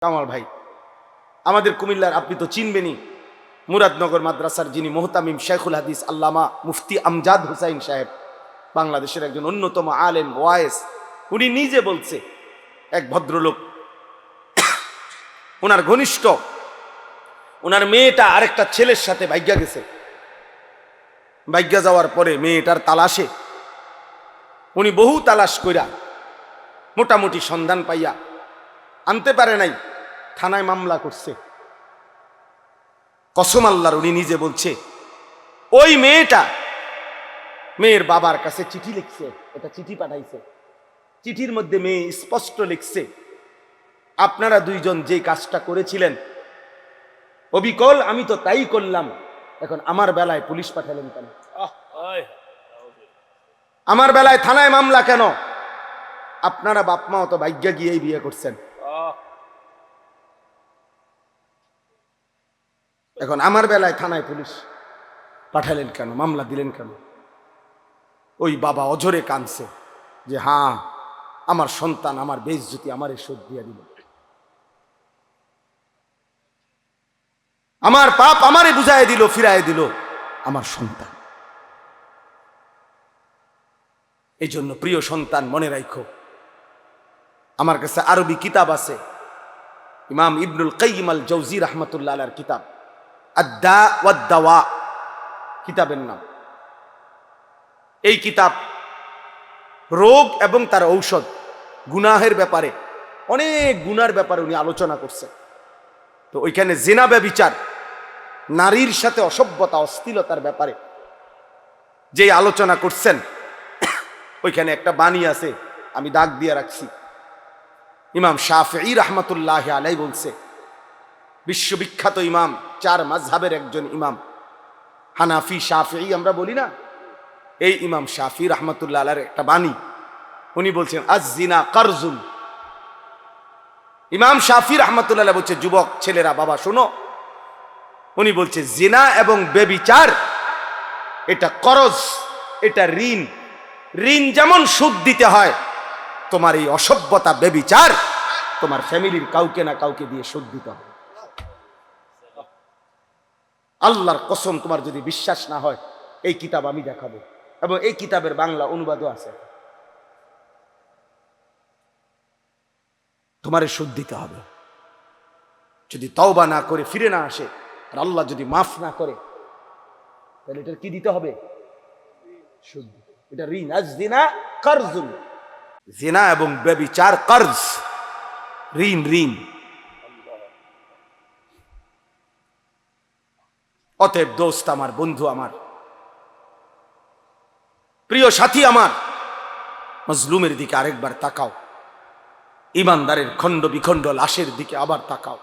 কামাল ভাই আমাদের কুমিল্লার, আপনি তো চিনবেনই, মুরাদনগর মাদ্রাসার যিনি মোহতামিম শেখুল হাদিস আল্লামা মুফতি আমজাদ হুসাইন সাহেব, বাংলাদেশের একজন অন্যতম আলেম ওয়ায়েস, উনি নিজে বলছে এক ভদ্রলোক, ওনার ঘনিষ্ঠ, ওনার মেয়েটা আরেকটা ছেলের সাথে ভাগ্যা গেছে। ভাগ্যা যাওয়ার পরে মেয়েটার তালাশে উনি বহু তালাশ কইরা মোটামুটি সন্ধান পাইয়া আনতে পারে নাই, থানায় মামলা করছে। কসম আল্লাহর, উনি নিজে বলছে ওই মেয়েটা মেয়ের বাবার কাছে চিঠি লিখছে, এটা চিঠি পাঠাইছে। চিঠির মধ্যে মেয়ে স্পষ্ট লিখছে, আপনারা দুইজন যে কাজটা করেছিলেন অবিকল আমি তো তাই করলাম, এখন আমার বেলায় পুলিশ পাঠালেন কেন? আমার বেলায় থানায় মামলা কেন? আপনারা বাপ মাও তো ভাগ্যা গিয়েই বিয়ে করছেন, এখন আমার বেলায় থানায় পুলিশ পাঠালেন কেন, মামলা দিলেন কেন? ওই বাবা অঝরে কাঁদছে যে হ্যাঁ, আমার সন্তান আমার বেইজ্জতি আমারে শোধ দিয়ে দিল, আমার পাপ আমারে বুঝায় দিল, ফিরায় দিল আমার সন্তান। এই জন্য প্রিয় সন্তান, মনে রাখো, আমার কাছে আরবি কিতাব আছে, ইমাম ইবনুল কাইয়িম আল জাওজি রাহমাতুল্লাহ আলাইহির কিতাব আদ-দা ওয়াদ-দাওয়া কিতাবের নাম। এই কিতাব রোগ এবং তার ঔষধ, গুনাহের ব্যাপারে, অনেক গুনার ব্যাপারে উনি আলোচনা করছে। তো ওইখানে জিনা ব্যভিচার, নারীর সাথে অসভ্যতা অশ্লীলতার ব্যাপারে যে আলোচনা করছেন, ওইখানে একটা বাণী আছে, আমি দাগ দিয়ে রাখছি। ইমাম শাফিঈ রাহমাতুল্লাহ আলাইহি বলছে, বিশ্ববিখ্যাত ইমাম, চার মাযহাবের একজন ইমাম, হানাফি শাফিঈ আমরা বলি না, এই ইমাম শাফিঈ রাহমাতুল্লাহ আলাইহির একটা বাণী, উনি বলছেন আজ-জিনা কারজুন। ইমাম শাফিঈ রাহমাতুল্লাহ আলাইহি বলছে, যুবক ছেলেরা বাবা শোনো, উনি বলছে জিনা এবং ব্যভিচার এটা করজ, এটা ঋণ। ঋণ যেমন সুদ দিতে হয়, তোমার এই অসভ্যতা ব্যভিচার তোমার ফ্যামিলির কাউকে না কাউকে দিয়ে সুদ দিতে হবে। আল্লাহর কসম, তোমার যদি বিশ্বাস না হয় এই কিতাব আমি দেখাবো, এবং এই কিতাবের বাংলা অনুবাদও আছে। তোমারে সুদ দিতে হবে, যদি তওবা না করে ফিরে না আসে, আর আল্লাহ যদি মাফ না করে, তাহলে এটা কি দিতে হবে? সুদ। এটা ঋণ। আজ-জিনা কারজুন, জিনা এবং ব্যভিচার কর্জ, ঋণ, ঋণ। অতএব দোস্ত আমার, বন্ধু আমার, প্রিয় সাথী আমার, মজলুমের দিকে আরেকবার তাকাও, ইমানদারের খণ্ড বিখণ্ড লাশের দিকে আবার তাকাও,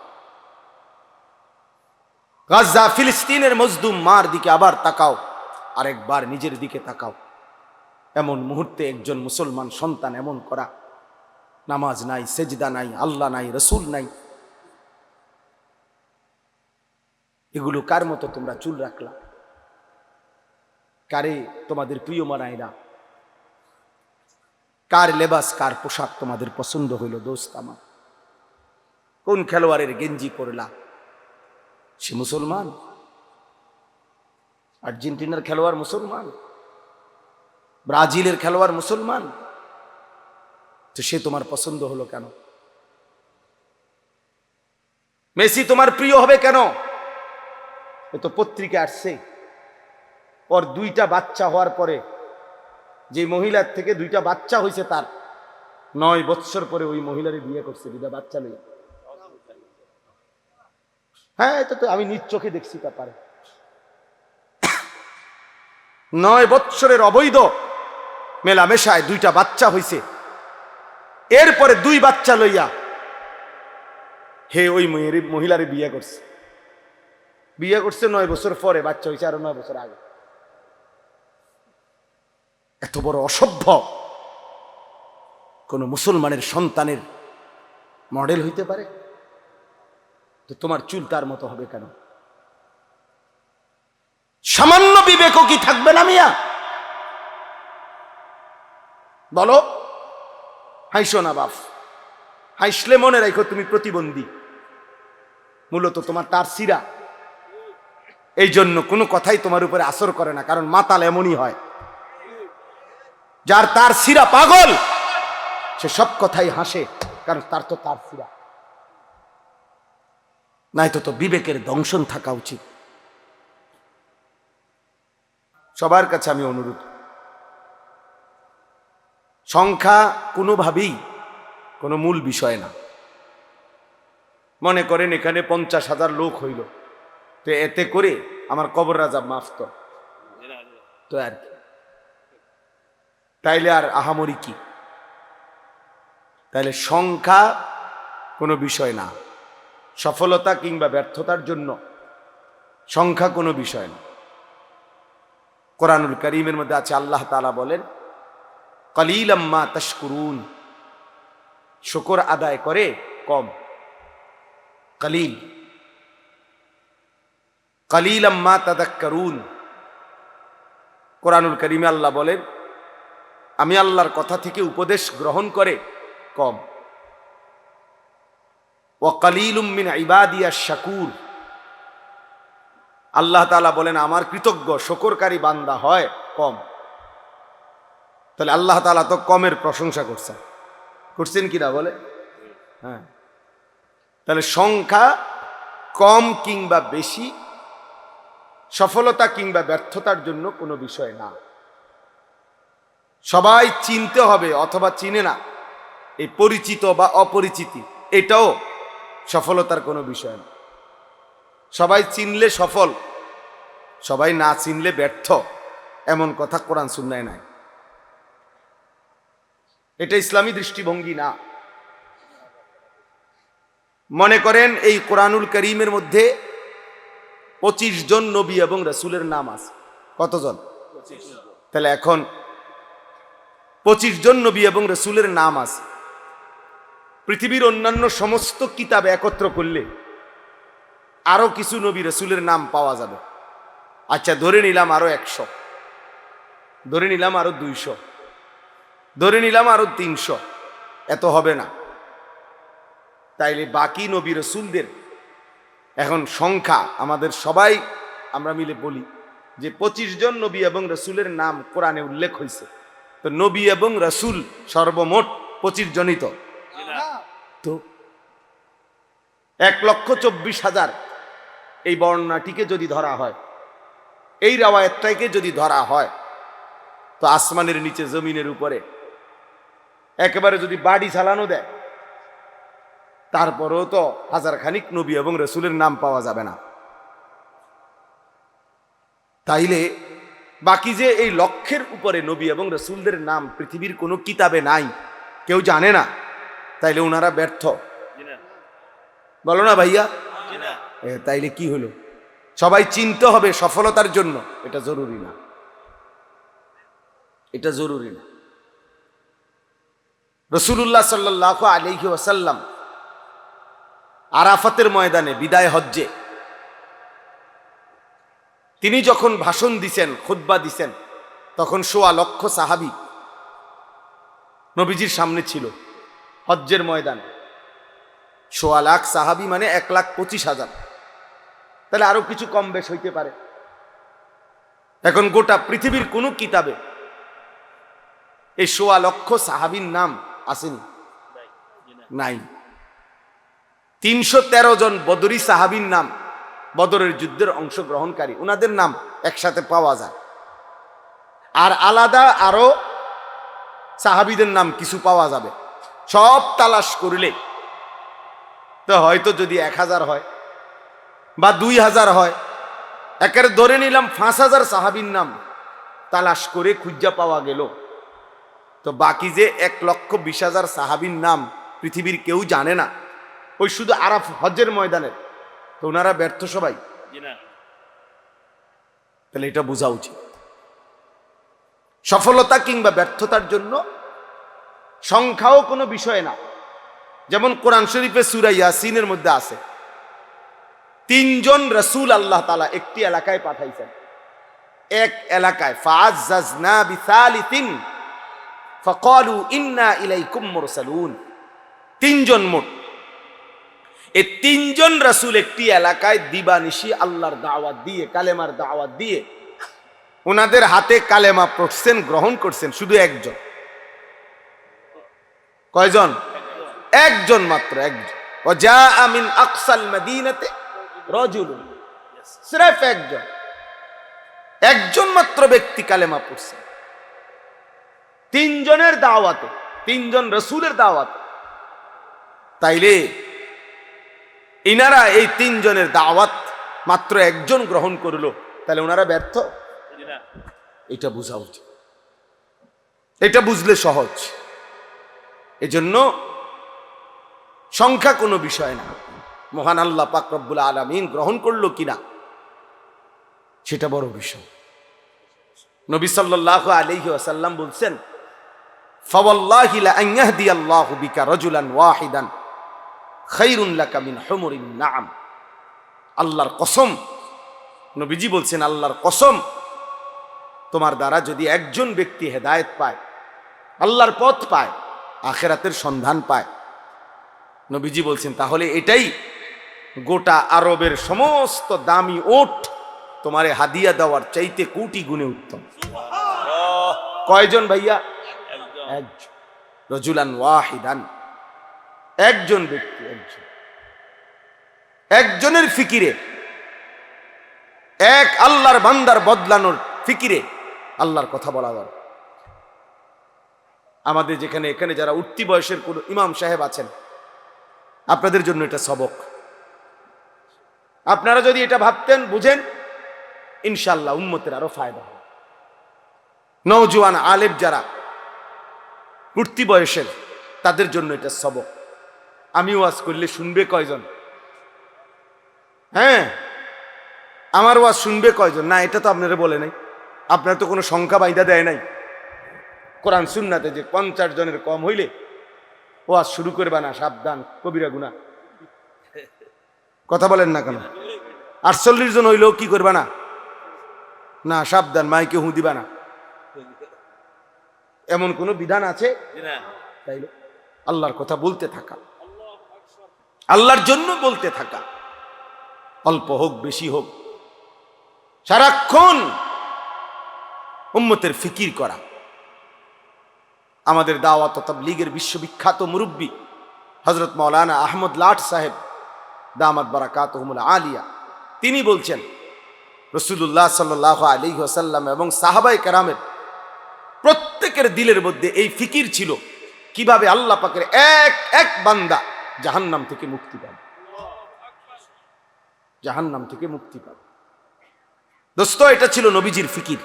গাজা ফিলিস্তিনের মজলুম মার দিকে আবার তাকাও, আরেকবার নিজের দিকে তাকাও। এমন মুহূর্তে একজন মুসলমান সন্তান এমন করা, নামাজ নাই, সেজদা নাই, আল্লাহ নাই, রসুল নাই, এগুলো কার মতো তোমরা চুল রাখলা? কারে তোমাদের প্রিয় মানাইরা? কার লেবাস, কার পোশাক তোমাদের পছন্দ হইল? দোস্ত আমার, কোন খেলোয়াড়ের গেঞ্জি পরলা? সে মুসলমান? আর্জেন্টিনার খেলোয়াড় মুসলমান, ব্রাজিলের খেলোয়াড় মুসলমান, তো সে তোমার পছন্দ হলো কেন? মেসি তোমার প্রিয় হবে কেন? এ তো পত্রিকা আসছে, ওর দুইটা বাচ্চা হওয়ার পরে, যে মহিলার থেকে দুইটা বাচ্চা হয়েছে, তার 9 বৎসর পরে ওই মহিলারে বিয়ে করছে, দুইটা বাচ্চা লইয়া। হ্যাঁ, এটা তো আমি নিজ চোখে দেখছি। ব্যাপারে 9 বৎসরের অবৈধ মেলামেশায় দুইটা বাচ্চা হইছে, এরপরে 2 বাচ্চা লইয়া হে ওই মহিলারে বিয়ে করছে। বিয়ে করছে 9 বছর পরে, বাচ্চা হয়েছে আরো 9 বছর আগে। এত বড় অসভ্য কোন মুসলমানের সন্তানের মডেল হইতে পারে? তো তোমার চুল তার মতো হবে কেন? সামান্য বিবেকও কি থাকবে না মিয়া? বলো। হাইসো না বাপ, হাইসলে মনে রাখো তুমি প্রতিবন্ধী। মূলত তোমার তার সিরা। এই জন্য কোনো কথাই তোমার উপরে আসর করে না, কারণ মাতাল এমনই হয়, যার তার সিরা পাগল সে সব কথাই হাসে, কারণ তার তো তার সিরা নাই। তো বিবেকের দংশন থাকা উচিত। সবার কাছে আমি অনুরোধ, সংখ্যা কোনোভাবেই কোনো মূল বিষয় না। মনে করেন এখানে 50,000 লোক হইল, তো এতে করে আমার কবর রাজা মাফ তো আর কি, তাইলে আর আহামরি কি? তাইলে সংখ্যা কোনো বিষয় না, সফলতা কিংবা ব্যর্থতার জন্য সংখ্যা কোনো বিষয় না। কোরআনুল কারীমের মধ্যে আছে, আল্লাহ তাআলা বলেন, কালিলাম মা তাশকুরুন, শুকর আদায় করে কম। কালিল, কালিলাম মা তাযাক্কারুন। কোরআনুল কারীমে আল্লাহ বলেন, আমি আল্লাহর কথা থেকে উপদেশ গ্রহণ করে কম। ওয়া কালিলুম মিন ইবাদিয়াশ শাকুর। আল্লাহ তাআলা বলেন, আমার কৃতজ্ঞ শুকরকারী বান্দা হয় কম। তাহলে আল্লাহ তাআলা তো কমের প্রশংসা করছেন কিনা বলে? হ্যাঁ। তাহলে সংখ্যা কম কিংবা বেশি সফলতা কিংবা ব্যর্থতার জন্য কোনো বিষয় না। সবাই চিনতে হবে অথবা চিনে না, এই পরিচিত বা অপরিচিতি, এটাও সফলতার কোনো বিষয় না। সবাই চিনলে সফল, সবাই না চিনলে ব্যর্থ, এমন কথা কোরআন সুন্নায় নাই। এটা ইসলামী দৃষ্টিভঙ্গি না। মনে করেন এই কোরআনুল কারীমের মধ্যে 25 জন নবী এবং রাসূলের নাম আছে। কতজন? 25 জন। তাহলে এখন 25 জন নবী এবং রাসূলের নাম আছে, পৃথিবীর অন্যান্য সমস্ত কিতাব একত্র করলে আরো কিছু নবী রাসূলের নাম পাওয়া যাবে। আচ্ছা, ধরে নিলাম আরো 100, ধরে নিলাম আরো 200, ধরে নিলাম আরো 300, এত হবে না। তাইলে বাকি নবী রাসূলদের এখন সংখ্যা আমাদের সবাই আমরা মিলে বলি যে 25 জন নবী এবং রাসূলের নাম কোরআনে উল্লেখ হয়েছে। তো নবী এবং রাসূল সর্বমোট 25 জনই তো 1,24,000 এই বর্ণনাটিকে যদি ধরা হয়, এই রাওয়ায়াতটাকে যদি ধরা হয়, তো আসমানের নিচে জমিনের উপরে একেবারে যদি বাড়ি চালানো দেয়, তারপরেও তো 1000 খানিক নবী এবং রাসূলের নাম পাওয়া যাবে না। তাইলে বাকি যে এই লক্ষের উপরে নবী এবং রাসূলদের নাম পৃথিবীর কোনো কিতাবে নাই, কেউ জানে না, তাইলে ওনারা ব্যর্থ বলো না ভাইয়া? তাইলে কি হলো? সবাই চিনতে হবে সফলতার জন্য, এটা জরুরি না, এটা জরুরি না। রাসূলুল্লাহ সাল্লাল্লাহু আলাইহি ওয়াসাল্লাম আরাফাতের ময়দানে বিদায় হজ্জে তিনি যখন ভাষণ দিছেন, খুতবা দিছেন, তখন 1.25 লক্ষ সাহাবী নবীজির সামনে ছিল হজ্জের ময়দানে। 1.25 লাখ সাহাবী মানে 1,25,000, তাহলে আরো কিছু কম বেশ হইতে পারে। এখন গোটা পৃথিবীর কোন কিতাবে এই 1.25 লক্ষ সাহাবীর নাম আসেনি, নাই। 313 জন বদরি সাহাবীর নাম, বদরের যুদ্ধের অংশগ্রহণকারী, ওনাদের নাম একসাথে পাওয়া যায়। আর আলাদা আরো সাহাবীদের নাম কিছু পাওয়া যাবে। সব তালাশ করলে তো হয়তো যদি 1000 হয় বা 2000 হয়, একেবারে ধরে নিলাম 5000 সাহাবীর নাম তালাশ করে খুঁজা পাওয়া গেল, তো বাকি যে 1,20,000 সাহাবীর নাম পৃথিবীর কেউ জানে না, ওই শুধু আরাফ হজ্জের ময়দানের, তো ওনারা ব্যর্থ সবাই। তাহলে এটা বোঝা উচিত, সফলতা কিংবা ব্যর্থতার জন্য সংখ্যাও কোনো বিষয় না। যেমন কোরআন শরীফে সূরা ইয়াসিনের মধ্যে আছে 3 জন রাসূল আল্লাহ তাআলা একটি এলাকায় পাঠাইছেন, এক এলাকায় ফাআযাজনা বিসালিতিন ফাকালু ইন্না ইলাইকুম মুরসালুন। 3 জন মোট। এই তিনজন রাসূল একটি এলাকায় দিবানিশি আল্লাহর দাওয়াত দিয়ে, কালেমার দাওয়াত দিয়ে ওনাদের হাতে কালেমা পড়ছেন, গ্রহণ করছেন শুধু একজন। কয়জন? একজন মাত্র, একজন। ওয়াজা মিন আকসাল মদিনাতে রাজুলুন, সির্ফ একজন, একজন মাত্র ব্যক্তি কালেমা পড়ছেন তিনজনের দাওয়াতে, তিনজন রাসূলের দাওয়াতে। তাইলে ইনারা এই তিনজনের দাওয়াত মাত্র একজন গ্রহণ করলো, তাহলে ওনারা ব্যর্থ? এটা বুঝা উচিত, এটা বুঝলে সহজ। এজন্য সংখ্যা কোনো বিষয় না, মহান আল্লাহ পাক রব্বুল আলামিন গ্রহণ করলো কিনা সেটা বড় বিষয়। নবী সাল্লাল্লাহু আলাইহি ওয়াসাল্লাম বলছেন, ফাওয়াল্লাহি লা আন ইয়াহদিয়াল্লাহু বিকা রাজুলান ওয়াহিদান খায়রুন লাকা মিন হুমুরিন নাআম। আল্লাহর কসম, নবীজি বলছেন আল্লাহর কসম, তোমার দ্বারা যদি একজন ব্যক্তি হেদায়েত পায়, আল্লাহর পথ পায়, আখিরাতের সন্ধান পায়, নবীজি বলছেন তাহলে এটাই গোটা আরবের সমস্ত দামি ওট তোমারে হাদিয়া দেওয়ার চাইতে কোটি গুণে উত্তম। কয়জন ভাইয়া? একজন। রাজুলান ওয়াহিদান, একজন ব্যক্তি, একজন, একজনের ফিকিরে, এক আল্লাহর বান্দার বদলানোর ফিকিরে আল্লাহর কথা বলা দরকার। আমাদের যেখানে এখানে যারা উঠতি বয়সের কোন ইমাম সাহেব আছেন, আপনাদের জন্য এটা সবক। আপনারা যদি এটা ভাবতেন, বুঝেন, ইনশাআল্লাহ উম্মতের আরো ফায়দা হবে। নওজোয়ান আলেম যারা উঠতি বয়সের, তাদের জন্য এটা সবক। আমি ওয়াজ করলে শুনবে কয়জন? হ্যাঁ, আমার ওয়াজ শুনবে কয়জন? না, এটা তো আপনারা বলে নাই, আপনার তো কোনো সংখ্যা বাইদা দেয় নাই কোরআন সুন্নাতে যে 50 জনের কম হইলে ওয়াজ শুরু করবে না, সাবধান, কবিরা গুনাহ। কথা বলেন না কেন? 48 জন হইলেও কি করবে না? না, সাবধান, মাইকে হু দিবা না, এমন কোন বিধান আছে? তাইলে আল্লাহর কথা বলতে থাকা, আল্লাহর জন্য বলতে থাকা, অল্প হোক বেশি হোক, সারাক্ষণ উম্মতের ফিকির করা। আমাদের দাওয়াত ও তাবলীগের বিশ্ববিখ্যাত মুরব্বী হযরত মাওলানা আহমদ লাট সাহেব দামাত বারাকাতুহুমুল আলিয়া, তিনি বলছেন রাসূলুল্লাহ সাল্লাল্লাহু আলাইহি ওয়াসাল্লাম এবং সাহাবায়ে কেরামের প্রত্যেকের দিলের মধ্যে এই ফিকির ছিল কিভাবে আল্লাহ পাকের এক এক বান্দা জাহান্নাম থেকে মুক্তি পাবে, জাহান্নাম থেকে মুক্তি পাবে। দোস্ত, এটা ছিল নবীজির ফিকির,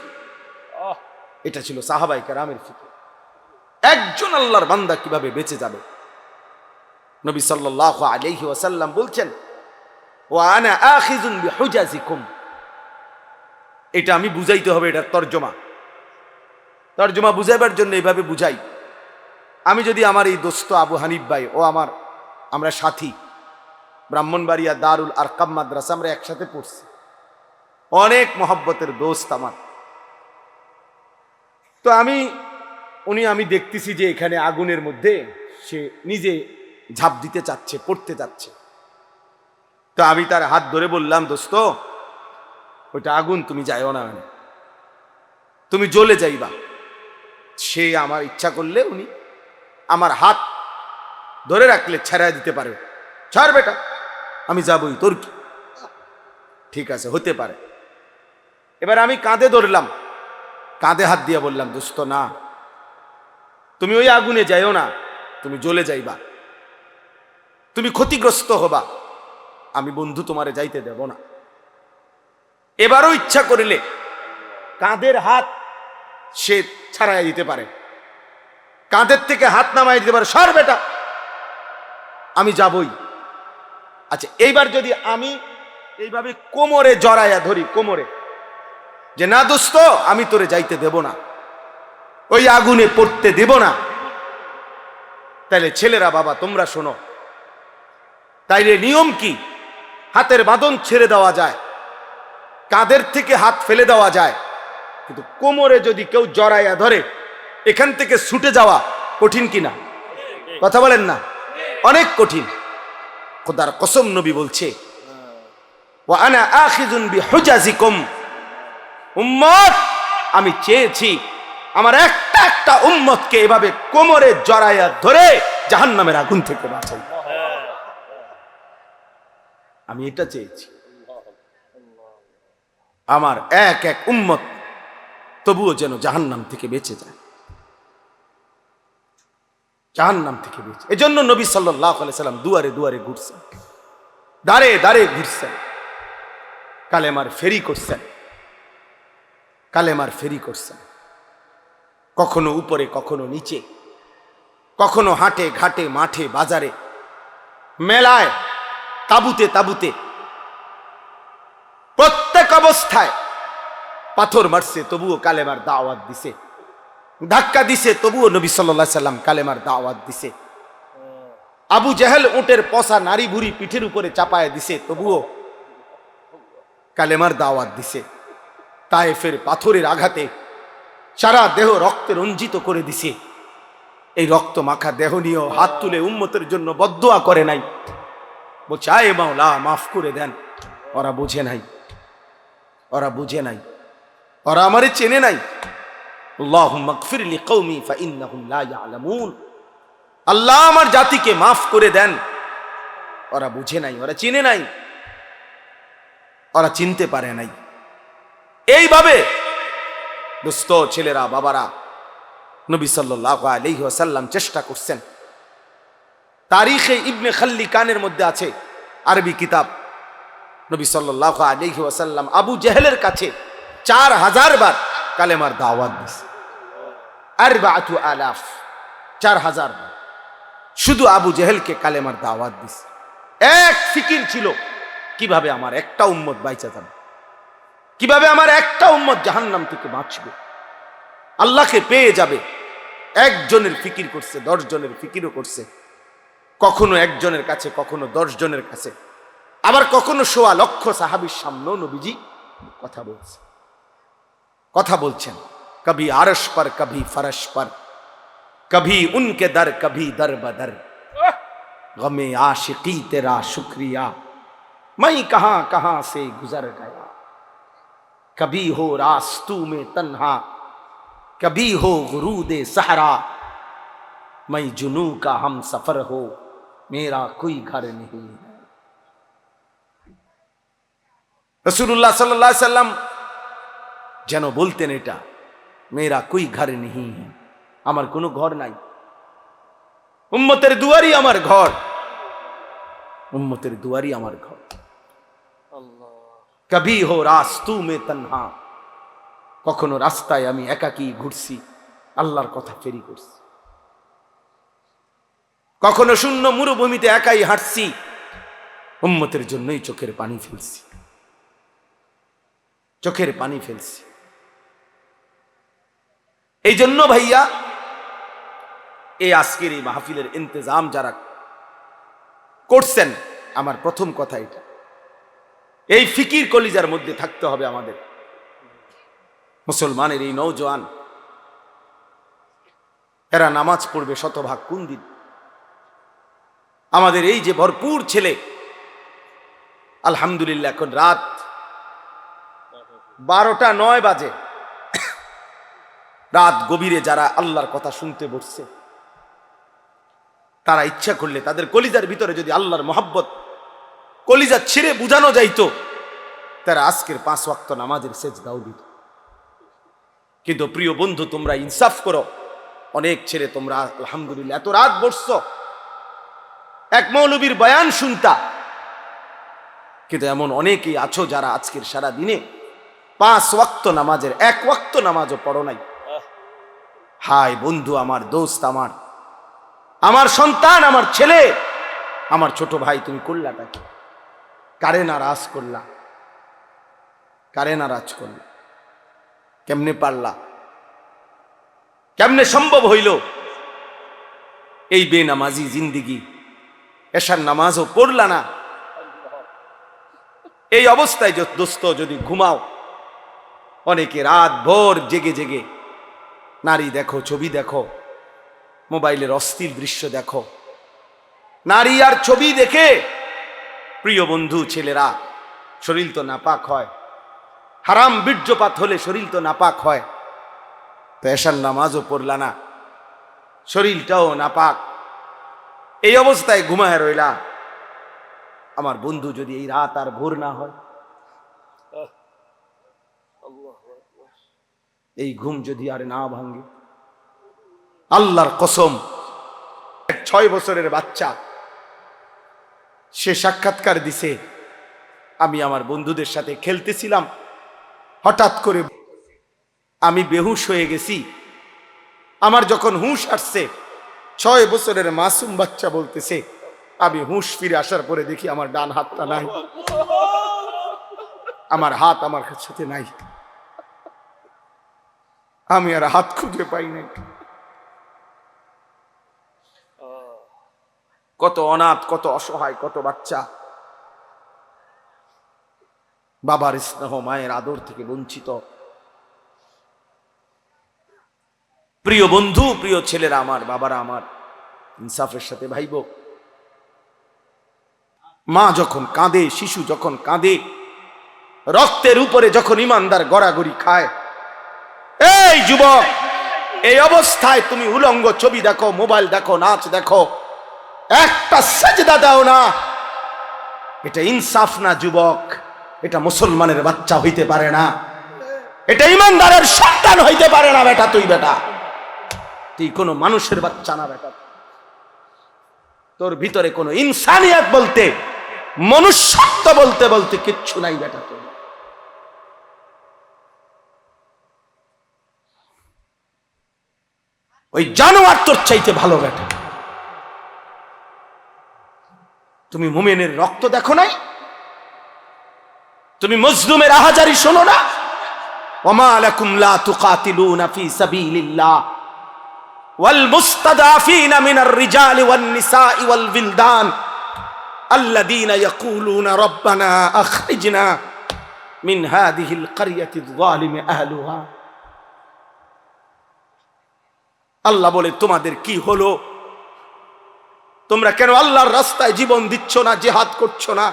এটা ছিল সাহাবায়ে কেরামের ফিকির। একজন আল্লাহর বান্দা কিভাবে বেঁচে যাবে। নবী সাল্লাল্লাহু আলাইহি ওয়াসাল্লাম বলছেন, ওয়া আনা আখিযুন বিহুজাজিকুম। এটা আমি বুঝাইতে হবে, এটা তরজমা। তরজমা বুঝাইবার জন্য এইভাবে বুঝাই। আমি যদি আমার এই দোস্ত আবু হানিফ ভাই ও আমরা সাথী, ব্রাহ্মণবাড়িয়া দারুল আরকাম মাদ্রাসা, আমরা একসাথে পড়ছি, অনেক মহব্বতের দোস্ত আমার। তো আমি দেখতেছি যে এখানে আগুনের মধ্যে সে নিজে ঝাঁপ দিতে চাচ্ছে, পড়তে চাচ্ছে। তো আমি তার হাত ধরে বললাম, দোস্ত, ওইটা আগুন, তুমি যাইও না, তুমি জ্বলে যাইবা। সে আমার ইচ্ছা করলে উনি আমার হাত ধরে রাখলে ছেড়ে দিতে পারে, ছাড় বেটা, আমি যাবই, তোর কি? ঠিক আছে, হতে পারে। এবার আমি কাঁধে ধরলাম, কাঁধে হাত দিয়ে বললাম, দোস্ত না, তুমি ওই আগুনে যাইও না, তুমি জ্বলে যাইবা, তুমি ক্ষতিগ্রস্ত হবা, আমি বন্ধু তোমারে যাইতে দেব না। এবারও ইচ্ছা করিলে কাঁধের হাত সে ছাড়াই দিতে পারে, কাঁধের থেকে হাত নামাই দিতে পারে, সর বেটা, আমি যাবই। আচ্ছা, এইবার যদি আমি এইভাবে কোমরে জড়াইয়া ধরি, কোমরে, যে না দোস্ত, আমি তোরে যাইতে দেব না, ওই আগুনে পড়তে দেব না, তাইলে ছেলেরা, বাবা তোমরা শোনো, তাইলে নিয়ম কি? হাতের বাঁধন ছেড়ে দেওয়া যায়, কাঁধের থেকে হাত ফেলে দেওয়া যায়, কিন্তু কোমরে যদি কেউ জড়াইয়া ধরে, এখান থেকে ছুটে যাওয়া কঠিন কিনা? কথা বলেন না? অনেক কঠিন। খোদার কসম নবী বলছে, ওয়া আনা আখিযুন বিহুজাজিকুম, উম্মত আমি চেয়েছি আমার একটা একটা উম্মতকে এভাবে কোমরে জড়াইয়া ধরে জাহান্নামের আগুন থেকে বাঁচাই। আমি এটা চেয়েছি, আমার এক এক উম্মত তবুও যেন জাহান্নাম থেকে বেঁচে যায়, জাহান্নাম থেকে বেঁচে। এজন্য নবী সাল্লাল্লাহু আলাইহি সাল্লাম দুয়ারে দুয়ারে ঘুরছেন, দাঁড়ে দাঁড়ে ঘুরছেন, কালেমার ফেরি করছেন, কালেমার ফেরি করছেন, কখনো উপরে কখনো নিচে, কখনো হাটে ঘাটে মাঠে বাজারে মেলায় তাবুতে তাবুতে, প্রত্যেক অবস্থায় পাথর মারছে তবুও কালেমার দাওয়াত দিছে, ধাক্কা দিছে তবুও নবী সাল্লাল্লাহু আলাইহি সাল্লাম কালেমার দাওয়াত দিছে। আবু জেহেল উটের পচা নারী বুড়ি পিঠের উপরে চাপায় দিছে তবুও কালেমার দাওয়াত দিছে। তায়েফের পাথরের আঘাতে সারা দেহ রক্তে রঞ্জিত করে দিছে, এই রক্ত মাখা দেহ নিয়েও হাত তুলে উম্মতের জন্য বদদুয়া করে নাই, বলছে আয় মাওলা মাফ করে দেন। ওরা বুঝে নাই, ওরা বুঝে নাই, ওরা আমারে চেনে নাই। আল্লাহুম্মা গফির লিকওমি ফাইন্নাহুম লা ইয়ালামুন, আল্লাহ আমার জাতিকে মাফ করে দেন। ওরা বুঝে নাই, ওরা চিনে নাই, ওরা চিনতে পারে নাই। এইভাবে দোস্ত ছেলেরা বাবারা নবী সাল্লাল্লাহু আলাইহি ওয়াসাল্লাম চেষ্টা করছেন। তারিখে ইবনে খাল্লিকানের মধ্যে আছে, আরবি কিতাব, নবী সাল্লাল্লাহু আলাইহি ওয়াসাল্লাম আবু জেহেলের কাছে 4000 বার কালেমার দাওয়াত দিয়েছে। 4000, 4000 বার শুধু আবু জেহেলকে কালেমার দাওয়াত দিয়েছে। এক ফিকির ছিল, কিভাবে আমার একটা উম্মত বাইচা যাবে, কিভাবে আমার একটা উম্মত জাহান্নাম থেকে বাঁচবে, আল্লাহকে পেয়ে যাবে। একজনের ফিকির করছে, 10 জনের ফিকিরও করছে, কখনো একজনের কাছে, কখনো 10 জনের কাছে, আবার কখনো 1.25 লক্ষ সাহাবীর সামনেও নবীজি কথা বলছে, কথা বলছেন। কবি আরশ पर कभी फरश पर, कभी उनके दर कभी दर बदर, गमे आशिकी तेरा शुक्रिया मैं कहां कहां से गुजर गया, कभी हो रास्तू में तन्हा कभी हो गुरूदे सहरा, मैं जुनू का हम सफर हो मेरा कोई घर नहीं है। रसूलुल्लाह सल्लल्लाहु अलैहि वसल्लम যেন বলতেন এটা, মেরা কোই ঘর নেই, আমার কোনো ঘর নাই, উম্মতের দুয়ারই আমার ঘর, উম্মতের দুয়ারই আমার ঘর। কবি হো রাস্তু মে তন্হা, কখনো রাস্তায় আমি একাকী ঘুরছি, আল্লাহর কথা ফেরি করছি, কখনো শূন্য মরুভূমিতে একাই হাঁটছি, উম্মতের জন্যই চোখের পানি ফেলছি, চোখের পানি ফেলছি। এই জন্য ভাইয়া এই আজকের এই মাহফিলের ইন্তজাম যারা করছেন, আমার প্রথম কথা এটা, এই ফিকির কলিজার মধ্যে থাকতে হবে আমাদের। মুসলমানের এই নওজোয়ান, এরা নামাজ পড়বে শতভাগ কোন দিন? আমাদের এই যে ভরপুর ছেলে, আলহামদুলিল্লাহ এখন রাত 12টা 9 বাজে, রাত গভীরে যারা আল্লাহর কথা শুনতে বসছে, তারা ইচ্ছা করলে তাদের কলিজার ভিতরে যদি আল্লাহর মহব্বত কলিজা ছিঁড়ে বুঝানো যাইতো, তারা আজকের 5 ওয়াক্ত নামাজের সেজদাও দিত। কিন্তু প্রিয় বন্ধু, তোমরা ইনসাফ করো, অনেক ছেলে তোমরা আলহামদুলিল্লাহ এত রাত বসছো এক মৌলবীর বয়ান শুনতা, কিন্তু এমন অনেকেই আছো যারা আজকের সারা দিনে 5 ওয়াক্ত নামাজের 1 ওয়াক্ত নামাজও পড়ো নাই। হায় বন্ধু, আমার দোস্ত, আমার সন্তান, আমার ছেলে, আমার ছোট ভাই, তুমি করলাটা কি? কারে নারাজ করলা? কারে নারাজ করলা? কেমনে পারলা? কেমনে সম্ভব হইল এই বেনামাজি জিন্দিগি? এশার নামাজও পড়লা না, এই অবস্থায় দোস্ত যদি ঘুমাও, অনেকে রাত ভোর জেগে জেগে নারী দেখো, ছবি দেখো, মোবাইলের অস্থির দৃশ্য দেখো, নারী আর ছবি দেখে প্রিয় বন্ধু ছেলেরা, শরীর তো নাপাক হয়, হারাম বীর্যপাত হলে শরীর তো নাপাক হয়, তো এশার নামাজও পড়লা না, শরীরটাও নাপাক, এই অবস্থায় ঘুমায় রইলা। আমার বন্ধু যদি এই রাত আর ভোর না হয়, এই ঘুম যদি আর না ভাঙে, আল্লাহর কসম, এক 6 বছরের বাচ্চা সে সাক্ষাৎকার দিছে, আমি আমার বন্ধুদের সাথে খেলতেছিলাম, হঠাৎ করে আমি বেহুশ হয়ে গেছি। আমার যখন হুঁশ আসছে, 6 বছরের মাসুম বাচ্চা বলতেছে, আমি হুঁশ ফিরে আসার পরে দেখি আমার ডান হাতটা নাই, আমার হাত আমার সাথে নাই, আমি আর হাত খুঁজে পাই নাই। কত অনাথ, কত অসহায়, কত বাচ্চা বাবার স্নেহ, মায়ের আদর থেকে বঞ্চিত। প্রিয় বন্ধু, প্রিয় ছেলেরা আমার, বাবারা আমার, ইনসাফের সাথে ভাইব। মা যখন কাঁদে, শিশু যখন কাঁদে, রক্তের উপরে যখন ইমানদার গড়াগড়ি খায়, এই যুবক, এই অবস্থায় তুমি উলঙ্গ ছবি দেখো, মোবাইল দেখো, নাচ দেখো, একটা সেজদা দাও না, এটা ইনসাফ না যুবক, এটা মুসলমানের বাচ্চা হইতে পারে না, এটা ইমানদারের সন্তান হইতে পারে না। বেটা তুই, বেটা তুই কোনো মানুষের বাচ্চা না, বেটা তোর ভিতরে কোনো ইনসানিয়ত বলতে, মনুষ্যত্ব বলতে বলতে কিচ্ছু নাই বেটা। তুই ওই জানোয়ার তোর চাইতে ভালো বেটা। তুমি মুমিনের রক্ত দেখো নাই? তুমি মজলুমের আহাজারি শোনো না? ওমা লাকুম লা তুকাতিলুনা ফি সাবিলিল্লাহ ওয়াল মুস্তাদাফিনা মিনার রিজালি ওয়ান নিসাই ওয়াল বিলদান আল্লাযীনা ইয়াকুলুনা রাব্বানা আখরিজনা মিন হাযিহিল ক্বরিয়াতিয যালিমি আহলুহা। আল্লাহ বলে, তোমাদের কি হলো? তোমরা কেন আল্লাহর রাস্তায় জীবন দিচ্ছ না, জিহাদ করছো না?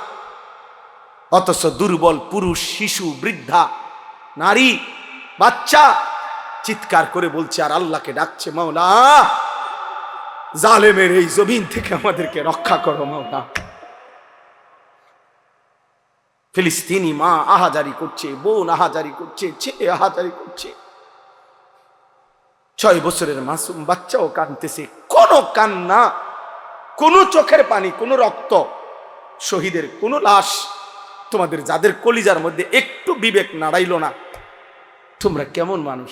অথচ দুর্বল পুরুষ, শিশু, বৃদ্ধা, নারী, বাচ্চা চিৎকার করে বলছে আর আল্লাহকে ডাকছে, মাওলা জালেমের এই জমিন থেকে আমাদেরকে রক্ষা করো মাওলা। ফিলিস্তিনি মা আহাজারি করছে, বোন আহাজারি করছে, ছেলে আহাজারি করছে, 6 বছরের মাসুম বাচ্চাও কাঁদতেছে। কোন কান্না, কোন চোখের পানি, কোন রক্ত, শহীদের কোন লাশ, তোমাদের যাদের কলিজার মধ্যে একটু বিবেক নাড়াইল না, তোমরা কেমন মানুষ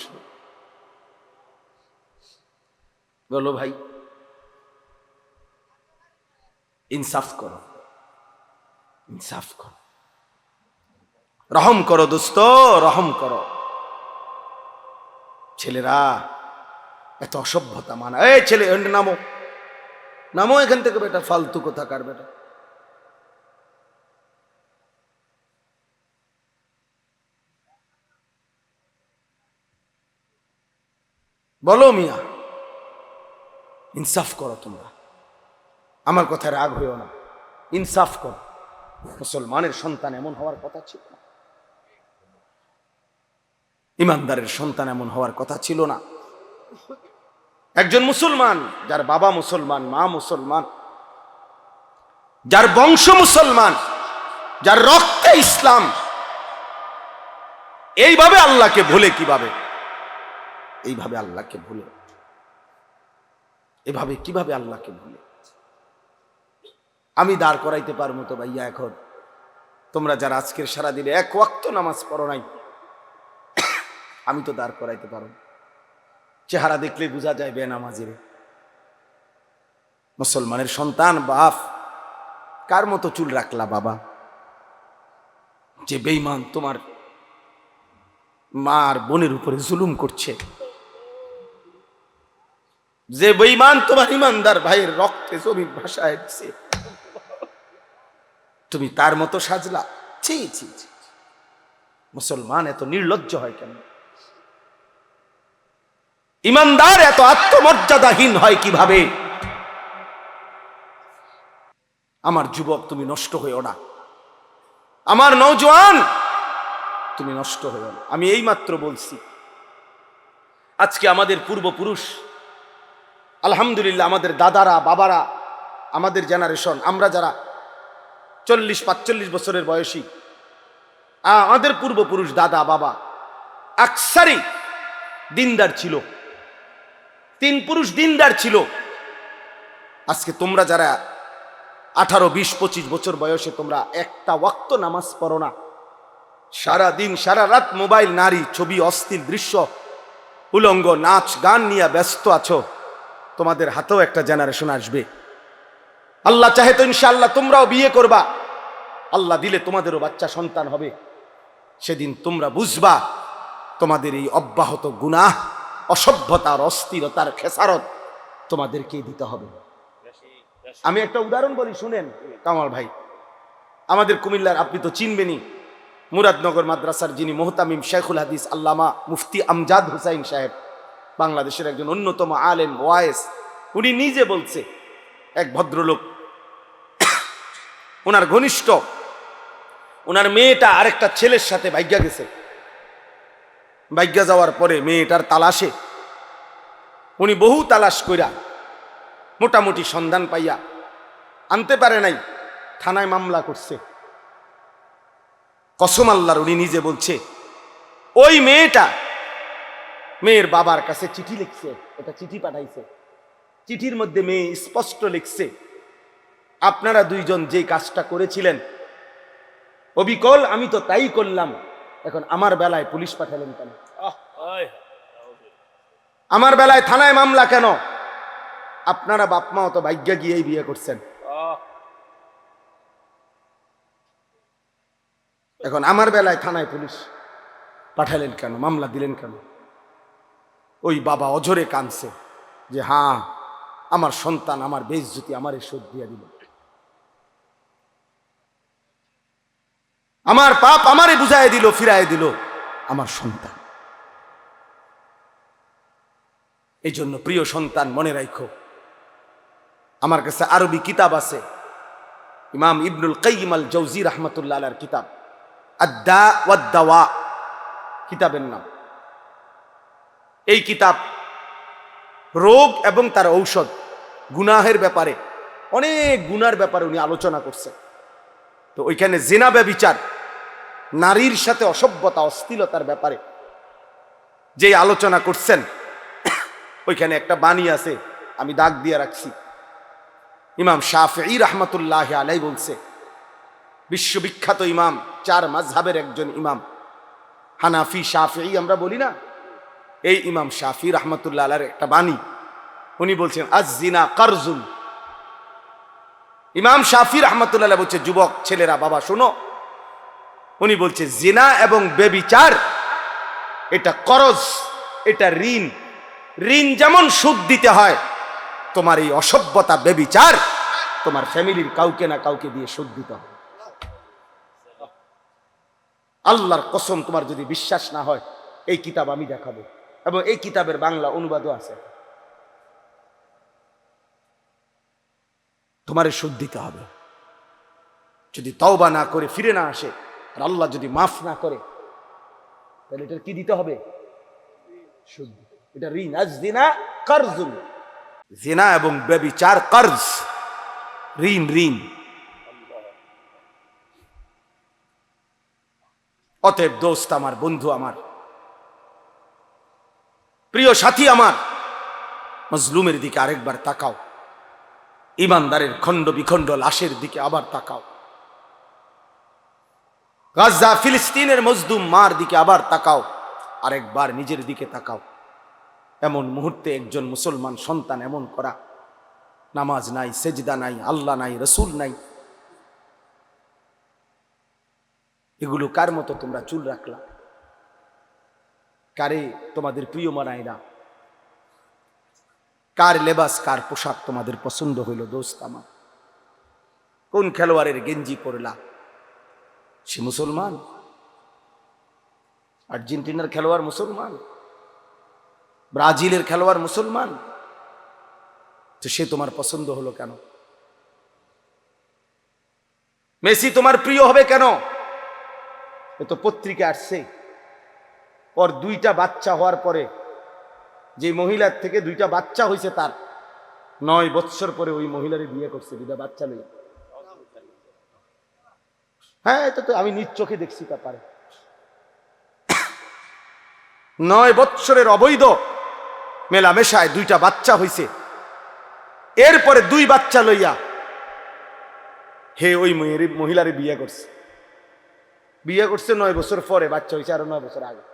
বলো ভাই? ইনসাফ করো, ইনসাফ করো, রহম করো দোস্ত, রহম করো। ছেলেরা এত অসভ্যতা মানা। এই ছেলে, নামো নামো এখান থেকে বেটা, ফালতু কোথাকার বেটা। বলো মিয়া, ইনসাফ করো তোমরা, আমার কথায় রাগ হইও না, ইনসাফ করো। মুসলমানের সন্তান এমন হওয়ার কথা ছিল না, ইমানদারের সন্তান এমন হওয়ার কথা ছিল না। একজন মুসলমান, যার বাবা মুসলমান, মা মুসলমান, যার বংশ মুসলমান, যার রক্তে ইসলাম, এইভাবে আল্লাহকে ভুলে কিভাবে? এইভাবে আল্লাহকে ভুলে, এভাবে কিভাবে আল্লাহকে ভুলে? আমি দাঁড় করাইতে পারবো তো ভাইয়া এখন? তোমরা যারা আজকের সারাদিনে 1 ওয়াক্ত নামাজ পড়ো নাই, আমি তো দাঁড় করাইতে পারবো। চেহারা দেখলে বোঝা যায় বেনামাজির। মুসলমানের সন্তান, বাপ, কার মতো চুল রাখলা বাবা? যে বেঈমান তোমার মা আর বোনের উপরে জুলুম করছে, যে বেঈমান তোমার ইমানদার ভাইয়ের রক্তে জমিন ভাসায় দিছে, তুমি তার মতো সাজলা? ছি ছি ছি। মুসলমান এত নির্লজ্জ হয় কেন? ইমানদার এত আত্মমর্যাদাহীন হয় কিভাবে? আমার যুবক তুমি নষ্ট হইও না, আমার নওজোয়ান তুমি নষ্ট হইও না। আমি এইমাত্র বলছি, আজকে আমাদের পূর্বপুরুষ, আলহামদুলিল্লাহ, আমাদের দাদারা, বাবারা, আমাদের জেনারেশন, আমরা যারা 40-45 বছরের বয়সী, আমাদের পূর্বপুরুষ, দাদা বাবা আকসারি দিনদার ছিল, 3 পুরুষ দিনদার ছিল। আজকে তোমরা যারা 18, 20, 25 বছর বয়সে তোমরা একটা ওয়াক্ত নামাজ পড়ো না, সারা দিন সারা রাত মোবাইল, নারী, ছবি, অশ্লীল দৃশ্য, উলঙ্গ নাচ গান নিয়ে ব্যস্ত আছো, তোমাদের হাতেও একটা জেনারেশন আসবে। আল্লাহ চাহে তো ইনশাআল্লাহ তোমরাও বিয়ে করবা, আল্লাহ দিলে তোমাদেরও বাচ্চা সন্তান হবে। সেদিন তোমরা বুঝবা তোমাদের এই অব্যাহত গুনাহ, অসভ্যতার, অস্থিরতার খেসারত তোমাদেরকেই দিতে হবে। আমি একটা উদাহরণ বলি, শুনেন কামাল ভাই। আমাদের কুমিল্লার, আপনি তো চিনবেনই, মুরাদনগর মাদ্রাসার যিনি মুহতামিম শেখুল হাদিস আল্লামা মুফতি আমজাদ হুসাইন সাহেব, বাংলাদেশের একজন অন্যতম আলেম ওয়ায়েস, উনি নিজে বলছে, এক ভদ্রলোক, ওনার ঘনিষ্ঠ, ওনার মেয়েটা আরেকটা ছেলের সাথে ভাগ্যা গেছে। ভাগ্যা যাওয়ার পরে মেয়েটার তালাশে উনি বহু তালাশ কইরা মোটামুটি সন্ধান পাইয়া আনতে পারে নাই, থানায় মামলা করছে। কসম আল্লাহর, উনি নিজে বলছে, ওই মেয়েটা মেয়ের বাবার কাছে চিঠি লিখছে, এটা চিঠি পাঠাইছে। চিঠির মধ্যে মেয়ে স্পষ্ট লিখছে, আপনারা দুইজন যে কাজটা করেছিলেন অবিকল আমি তো তাই করলাম, এখন আমার বেলায় পুলিশ পাঠালেন কেন? আমার বেলায় থানায় মামলা কেন? আপনারা বাপ মাও তো ভাগ্যা গিয়েই বিয়ে করছেন, এখন আমার বেলায় থানায় পুলিশ পাঠালেন কেন, মামলা দিলেন কেন? ওই বাবা অঝরে কাঁদছে যে হ্যাঁ, আমার সন্তান আমার বেইজ্জতি আমারে শোধ দিয়ে দিল, আমার পাপ আমারে বুঝায় দিল, ফিরায় দিল আমার সন্তান। এই জন্য প্রিয় সন্তান, মনে রাখো, আমার কাছে আরবি কিতাব আছে, ইমাম ইবনুল কাইয়িম আল জাওজি রাহমাতুল্লাহ আলাইহির কিতাব আদ-দা ওয়াদ-দাওয়া কিতাবের নাম। এই কিতাব রোগ এবং তার ঔষধ, গুনাহের ব্যাপারে, অনেক গুনার ব্যাপারে উনি আলোচনা করছেন। তো ওইখানে জিনা, ব্যভিচার, নারীর সাথে অসভ্যতা, অশ্লীলতার ব্যাপারে যে আলোচনা করছেন, ওইখানে একটা বাণী আছে, আমি দাগ দিয়ে রাখছি। ইমাম শাফিঈ রাহমাতুল্লাহি আলাইহি বলছে, বিশ্ববিখ্যাত ইমাম, 4 মাযহাবের একজন ইমাম, হানাফি শাফিঈ আমরা বলি না, এই ইমাম শাফিঈ রাহমাতুল্লাহ আলাইহির একটা বাণী, উনি বলছেন আজ-জিনা কারজুন। ইমাম শাফিঈ রাহমাতুল্লাহ আলাইহি বলছে, যুবক ছেলেরা, বাবা শোনো, উনি বলছে জিনা এবং ব্যভিচার এটা করজ, এটা ঋণ। ঋণ যেমন সুদ দিতে হয়, তোমার এই অসভ্যতা, ব্যভিচার তোমার ফ্যামিলির কাউকে না কাউকে দিয়ে সুদ দিতে হবে। আল্লাহর কসম, তোমার যদি বিশ্বাস না হয়, এই কিতাব আমি দেখাবো, এবং এই কিতাবের বাংলা অনুবাদও আছে। তোমারে সুদ দিতে হবে। যদি তওবা না করে ফিরে না আসে, আর আল্লাহ যদি মাফ না করে, তাহলে এটা কি দিতে হবে? সুদ। এটা ঋণ। আজ-জিনা কারজুন, জিনা এবং ব্যভিচার কর্জ, ঋণ, ঋণ। অতএব দোস্ত আমার, বন্ধু আমার, প্রিয় সাথী আমার, মজলুমের দিকে আরেকবার তাকাও, ইমানদারের খণ্ড বিখণ্ড লাশের দিকে আবার তাকাও, গাজা ফিলিস্তিনের মজলুম মার দিকে আবার তাকাও, আরেকবার নিজের দিকে তাকাও। এমন মুহূর্তে একজন মুসলমান সন্তান এমন করা, নামাজ নাই, সেজদা নাই, আল্লাহ নাই, রসুল নাই, এগুলো কার মতো তোমরা চুল রাখলা? কারে তোমাদের প্রিয় মানায় না? কার লেবাস, কার পোশাক তোমাদের পছন্দ হইল? দোস্ত আমার, কোন খেলোয়াড়ের গেঞ্জি পরলা? সে মুসলমান? আর্জেন্টিনার খেলোয়াড় মুসলমান, ব্রাজিলের খেলোয়াড় মুসলমান, তো সে তোমার পছন্দ হলো কেন? মেসি তোমার প্রিয় হবে কেন? এ তো পত্রিকা আসছে ওর 2টা বাচ্চা হওয়ার পরে, যে মহিলার থেকে 2টা বাচ্চা হয়েছে, তার 9 বৎসর পরে ওই মহিলারে বিয়ে করছে, 2টা বাচ্চা নেই। হ্যাঁ, এটা তো আমি নিজ চোখে দেখছি। ব্যাপারে 9 বৎসরের অবৈধ মেলামেশায় 2টা বাচ্চা হয়েছে। এরপরে 2 বাচ্চা লইয়া হে ওই মহিলারে বিয়ে করছে। 9 বছর পরে, বাচ্চা হয়েছে আরো 9 বছর আগে।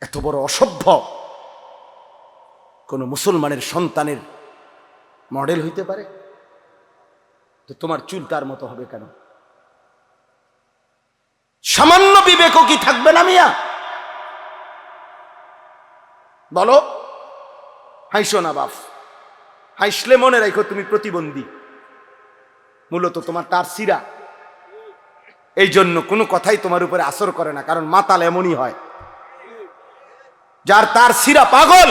এত বড় অসভ্য কোন মুসলমানের সন্তানের মডেল হইতে পারে? তো তোমার চুল তার মতো হবে কেন? সামান্য বিবেকও কি থাকবে না মিয়া? বলো। হাইসো না বাপ, হাইসলে মনে রাখো তুমি প্রতিবন্ধী, মূলত তোমার তার সিরা। এই জন্য কোনো কথাই তোমার উপরে আসর করে না, কারণ মাতাল এমনই হয়। যার তার সিরা পাগল,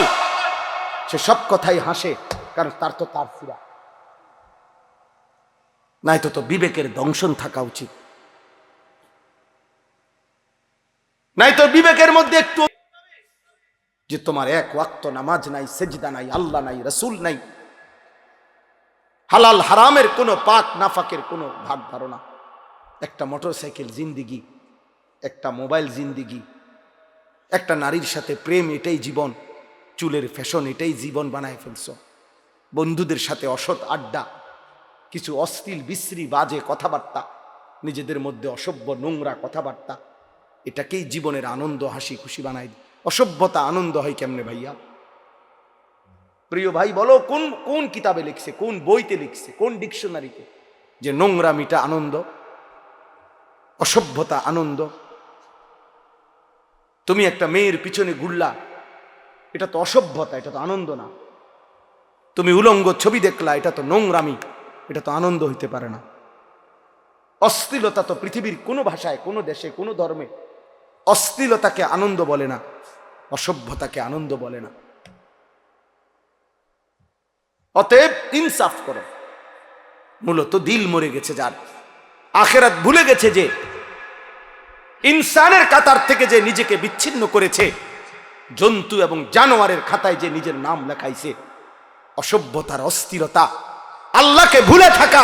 সে সব কথাই হাসে, কারণ তার তো তার সিরা নাই। তো বিবেকের দংশন থাকা উচিত, নাই তো বিবেকের মধ্যে একটু যে তোমার 1 ওয়াক্ত নামাজ নাই, সেজদা নাই, আল্লাহ নাই, রসুল নাই, হালাল হারামের কোনো পাক নাফাকের কোনো ভাগ ধারণা। একটা মোটরসাইকেল জিন্দিগি, একটা মোবাইল জিন্দিগি, একটা নারীর সাথে প্রেম, এটাই জীবন। চুলের ফ্যাশন, এটাই জীবন বানায় ফেলছ। বন্ধুদের সাথে অসৎ আড্ডা, কিছু অশ্লীল বিশ্রী বাজে কথাবার্তা, নিজেদের মধ্যে অসভ্য নোংরা কথাবার্তা, এটাকেই জীবনের আনন্দ, হাসি খুশি বানাই। অসভ্যতা আনন্দ হয় কেমনে ভাইয়া? প্রিয় ভাই বলো, কোন কোন কিতাবে লিখছে, কোন বইতে লিখছে, কোন ডিকশনারিতে যে নোংরামিটা আনন্দ, অসভ্যতা আনন্দ? তুমি একটা মেয়ের পিছনে ঘুরলা, এটা তো অসভ্যতা, এটা তো আনন্দ না। তুমি উলঙ্গ ছবি দেখলা, এটা তো নোংরামি, এটা তো আনন্দ হইতে পারে না। অশ্লীলতা তো পৃথিবীর কোনো ভাষায়, কোনো দেশে, কোনো ধর্মে অশ্লীলতাকে আনন্দ বলে না, অসভ্যতাকে আনন্দ বলে না। অতএব ইনসাফ করো। মূলত দিল মরে গেছে যার, আখেরাত ভুলে গেছে যে, ইনসানের কাতার থেকে যে নিজেকে বিচ্ছিন্ন করেছে, জন্তু এবং জানোয়ারের খাতায় যে নিজের নাম লেখাইছে, অসভ্যতার অস্থিরতা, আল্লাহকে ভুলে থাকা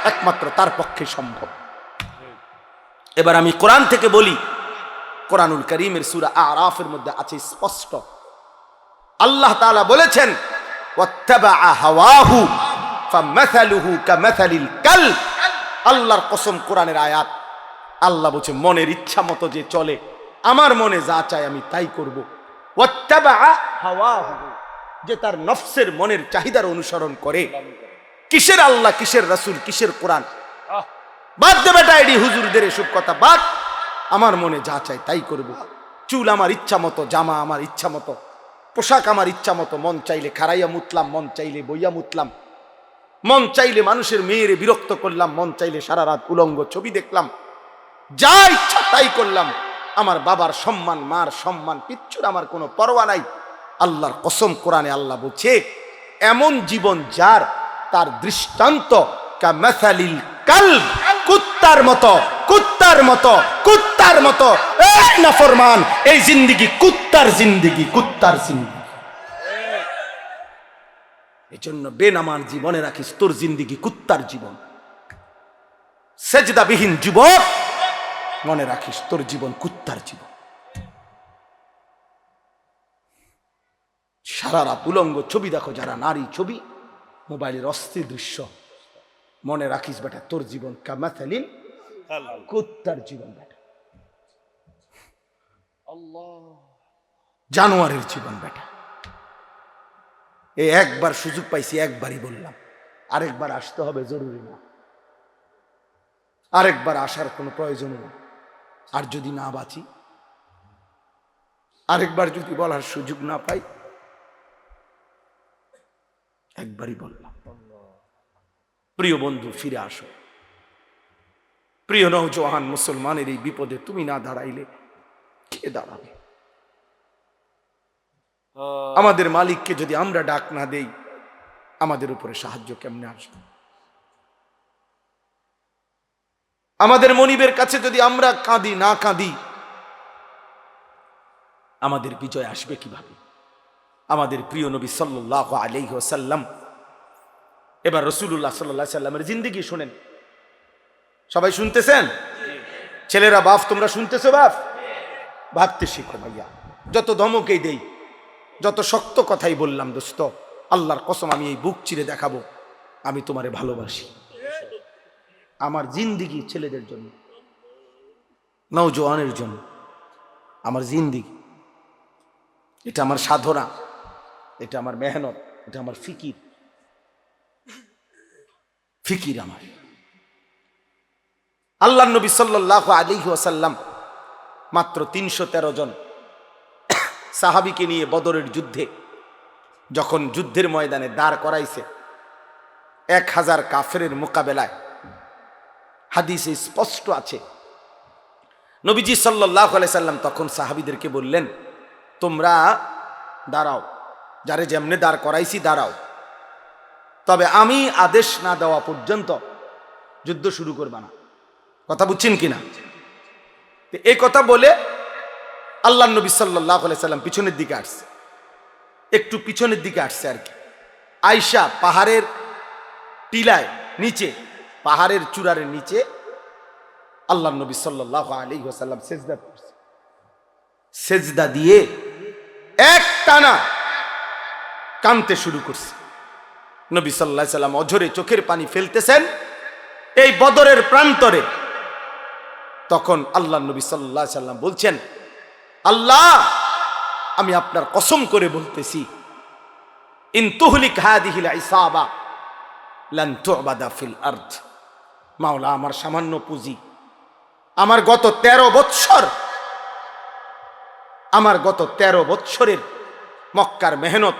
একমাত্র তার পক্ষে সম্ভব। এবার আমি কোরআন থেকে বলি, কোরআনুল কারীমের সূরা আরাফের মধ্যে আছে স্পষ্ট, আল্লাহ তাআলা বলেছেন, ওয়াত্তাবাআ হাওয়াহু ফামাসালুহু কামাসালিল কালব। আল্লাহর কসম, কোরআনের আয়াত। আল্লাহ বলছে, মনের ইচ্ছা মতো যে চলে, আমার মনে যা চায় আমি তাই করব। ওয়াত্তাবাআ হাওয়াহু, যে তার নফসের মনের চাহিদার অনুসরণ করে। কিসের আল্লাহ, কিসের রাসূল, কিসের কোরআন? বাদ দে বেটা, এডি হুজুরদের এসব কথা বাদ। আমার মনে যা চায় তাই করব। চুল আমার ইচ্ছা মতো, জামা আমার ইচ্ছা মতো, পোশাক আমার ইচ্ছা মতো, মন চাইলে খাড়াইয়া মুতলাম, মন চাইলে বইয়া মুতলাম, মন চাইলে মানুষের মেয়েরে বিরক্ত করলাম, মন চাইলে সারা রাত উলঙ্গ ছবি দেখলাম, যা ইচ্ছা তাই করলাম। আমার বাবার সম্মান, মার সম্মান, কিচ্ছুর আমার কোনো পরোয়া নাই। আল্লাহর কসম, কোরআনে আল্লাহ বলছে, এমন জীবন যার, তার দৃষ্টান্ত কামাসালিল কালব, কুত্তার মতো, কুত্তার মতো, কুত্তার মতো। এই নাফরমান, এই জিন্দেগি কুত্তার জিন্দেগি, কুত্তার জিন্দেগি। এজন্য বেনামার জীবনে রাখিস, তোর জিন্দেগি কুত্তার জীবন। সেজদাবিহীন যুবক, মনে রাখিস তোর জীবন কুত্তার জীবন। সারা রাত উলঙ্গ ছবি দেখো যারা, নারী ছবি, মোবাইলের অস্থির দৃশ্য, মনে রাখিস বেটা তোর জীবন কামাসালিল কুত্তার জীবন বেটা, জানোয়ারের জীবন বেটা। এই একবার সুযোগ পাইছি, একবারই বললাম, আরেকবার আসতে হবে জরুরি না, আরেকবার আসার কোনো প্রয়োজন নেই। আর যদি না বাঁচি, আরেকবার যদি বলার সুযোগ না পাই, একবারই বললাম। প্রিয় বন্ধু, ফিরে আসো। প্রিয় নওজওয়ান মুসলমানের এই বিপদে তুমি না দাঁড়াইলে কে দাঁড়াবে? আমাদের মালিককে যদি আমরা ডাক না দেই, আমাদের উপরে সাহায্য কেমনে আসবে? আমাদের মনিবের কাছে যদি আমরা কাঁদি না কাঁদি, আমাদের বিজয় আসবে কিভাবে? আমাদের প্রিয় নবী সাল্লাল্লাহু আলাইহি ওয়াসাল্লাম, এবার রাসূলুল্লাহ সাল্লাল্লাহু আলাইহি সাল্লামের জিন্দেগি শুনেন। সবাই শুনতেছেন? ছেলেরা, বাপ তোমরা শুনতেছো? বাপ ভাবতে শিখো ভাইয়া। যত ধমকেই দেই, যত শক্ত কথাই বললাম, দোস্ত আল্লাহর কসম আমি এই বুক চিরে দেখাবো আমি তোমারে ভালোবাসি। আমার জিন্দেগি ছেলেদের জন্য, নওজোয়ানের জন্য, আমার জিন্দেগি, এটা আমার সাধনা, এটা আমার মেহনত, এটা আমার ফিকির আমার। আল্লাহর নবী সাল্লাল্লাহু আলাইহি ওয়াসাল্লাম মাত্র 313 জন সাহাবীকে নিয়ে বদরের যুদ্ধে যখন যুদ্ধের ময়দানে দাঁড় করাইছে 1000 কাফেরের মোকাবেলায়, হাদিসে স্পষ্ট আছে নবীজি সাল্লাল্লাহু আলাইহি সাল্লাম তখন সাহাবীদেরকে বললেন, তোমরা দাঁড়াও, যারে যেমনে দাঁড় করাইছি দাঁড়াও, তবে আমি আদেশ না দেওয়া পর্যন্ত যুদ্ধ শুরু করবা না। কথা বুঝছেন কিনা? এই কথা বলে আল্লাহর নবী সাল্লাল্লাহু আলাইহি সাল্লাম পিছনের দিকে আসছে, একটু পিছনের দিকে আসছে আর কি। আয়েশা পাহাড়ের টিলায় নিচে, পাহাড়ের চূড়ার নিচে আল্লাহর নবী সাল্লাল্লাহু আলাইহি ওয়াসাল্লাম সেজদা করছে। সেজদা দিয়ে এক টানা কাঁদতে শুরু করছে। নবী সাল্লাল্লাহু আলাইহি সাল্লাম অঝরে চোখের পানি ফেলতেছেন এই বদরের প্রান্তরে। তখন আল্লাহর নবী সাল্লাল্লাহু আলাইহি সাল্লাম বলছেন, আল্লাহ আমি আপনার কসম করে বলতেছি, ইন তুহলিক হাদিহিল ইসাবা লান তুবাদা ফিল আরদ। মাওলা, আমার সামান্য পুঁজি, আমার গত 13 বৎসরের মক্কার মেহনত,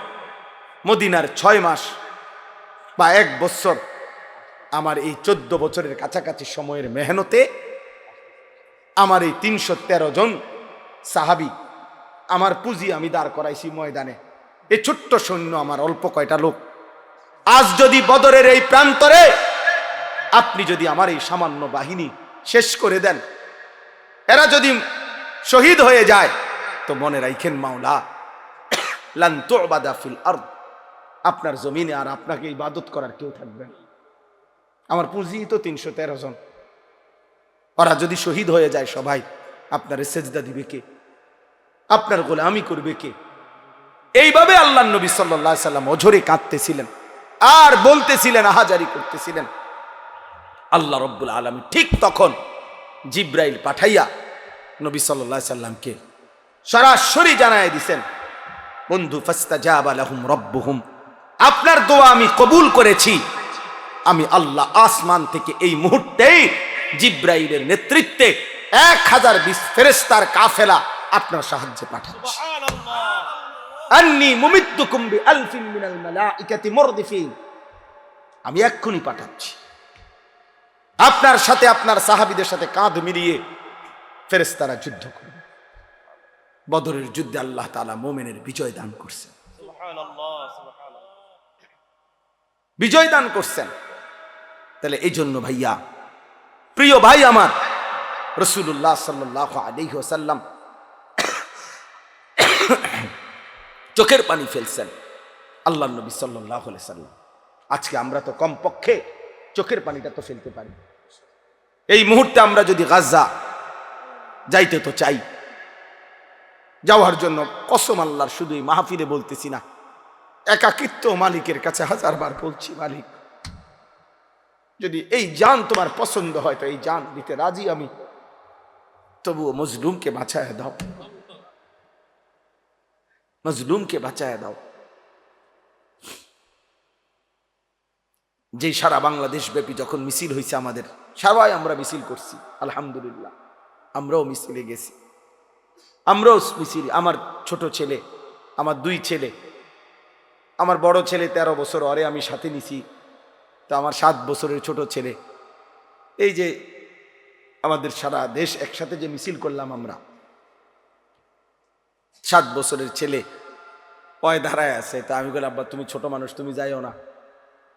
মদিনার 6 মাস বা 1 বছর, আমার এই 14 বছরের কাছাকাছি সময়ের মেহনতে আমার এই 313 জন সাহাবী, আমার পুঁজি আমি দাঁড় করাইছি ময়দানে। এই ছোট্ট সৈন্য আমার অল্প কয়টা লোক, আজ যদি বদরের এই প্রান্তরে আপনি যদি আমার এই সামান্য বাহিনী শেষ করে দেন, এরা যদি শহীদ হয়ে যায়, তো মনে রাখেন মাওলা, লান তুবাদা ফিল আরদ, আপনার জমিনে আর আপনাকে ইবাদত করার কেউ থাকবে না। আমার পুঁজি তো 313 জন, ওরা যদি শহীদ হয়ে যায় সবাই, আপনার সেজদা দিবে কে? আপনার গোলামি করবে কে? এইভাবে আল্লাহর নবী সাল্লাল্লাহু আলাইহি সাল্লাম অঝরে কাঁদতেছিলেন আর বলতেছিলেন, আহাজারি করতেছিলেন। আল্লাহ রাব্বুল আলামিন ঠিক তখন জিব্রাইল পাঠাইয়া নবী সাল্লাল্লাহু আলাইহি সাল্লামকে সরাসরি জানায় দিছেন, বন্ধু ফাস্তাজাবা লাহুম রাব্বুহুম, আপনার দোয়া আমি কবুল করেছি। আমি আল্লাহ আসমান থেকে এই মুহূর্তেই জিব্রাইলের নেতৃত্বে 1020 ফেরেশতার কাফেলা আপনার সাহায্যে পাঠাচ্ছি। আন্নী মুমিদ্দুকুম বিআলফিন মিনাল মালাইকাতি মুরদিফিন, আমি এক্ষুনি পাঠাচ্ছি। আপনার সাথে আপনার সাহাবীদের সাথে কাঁধ মিলিয়ে ফেরেশতারা যুদ্ধ করবে। বদরের যুদ্ধে আল্লাহ তাআলা মুমিনের বিজয় দান করছেন, বিজয় দান করছেন। তাহলে এই জন্য ভাইয়া, প্রিয় ভাই আমার, রাসূলুল্লাহ সাল্লাল্লাহু আলাইহি ওয়াসাল্লাম চোখের পানি ফেলছেন আল্লাহর নবী সাল্লাল্লাহু আলাইহি ওয়াসাল্লাম। আজকে আমরা তো কমপক্ষে চোখের পানিটা তো ফেলতে পারি। এই মুহূর্তে আমরা যদি গাজা যাইতে তো চাই, যাওয়ার জন্য কসম আল্লাহর, শুধু এই মাহফিলে বলতেছি না, একাকিত্ব মালিকের কাছে 1000 বার বলছি, মালিক যদি এই জান তোমার পছন্দ হয় তো এই জান দিতে রাজি আমি, তবুও মজলুমকে বাঁচায় দাও, মজলুমকে বাঁচায় দাও। যে সারা বাংলাদেশ ব্যাপী যখন মিছিল হয়েছে, আমাদের সবাই আমরা মিছিল করছি, আলহামদুলিল্লাহ, আমরাও মিছিলে গেছি, আমরাও মিছিল। আমার ছোট ছেলে, আমার 2 ছেলে, আমার বড় ছেলে 13 বছর, ওরে আমি সাথে নিছি, তো আমার 7 বছরের ছোট ছেলে, এই যে আমাদের সারা দেশ একসাথে যে মিছিল করলাম আমরা, 7 বছরের ছেলে ওই দাঁড়ায় আছে। তা আমি বললাম, আব্বা তুমি ছোট মানুষ, তুমি যাইও না।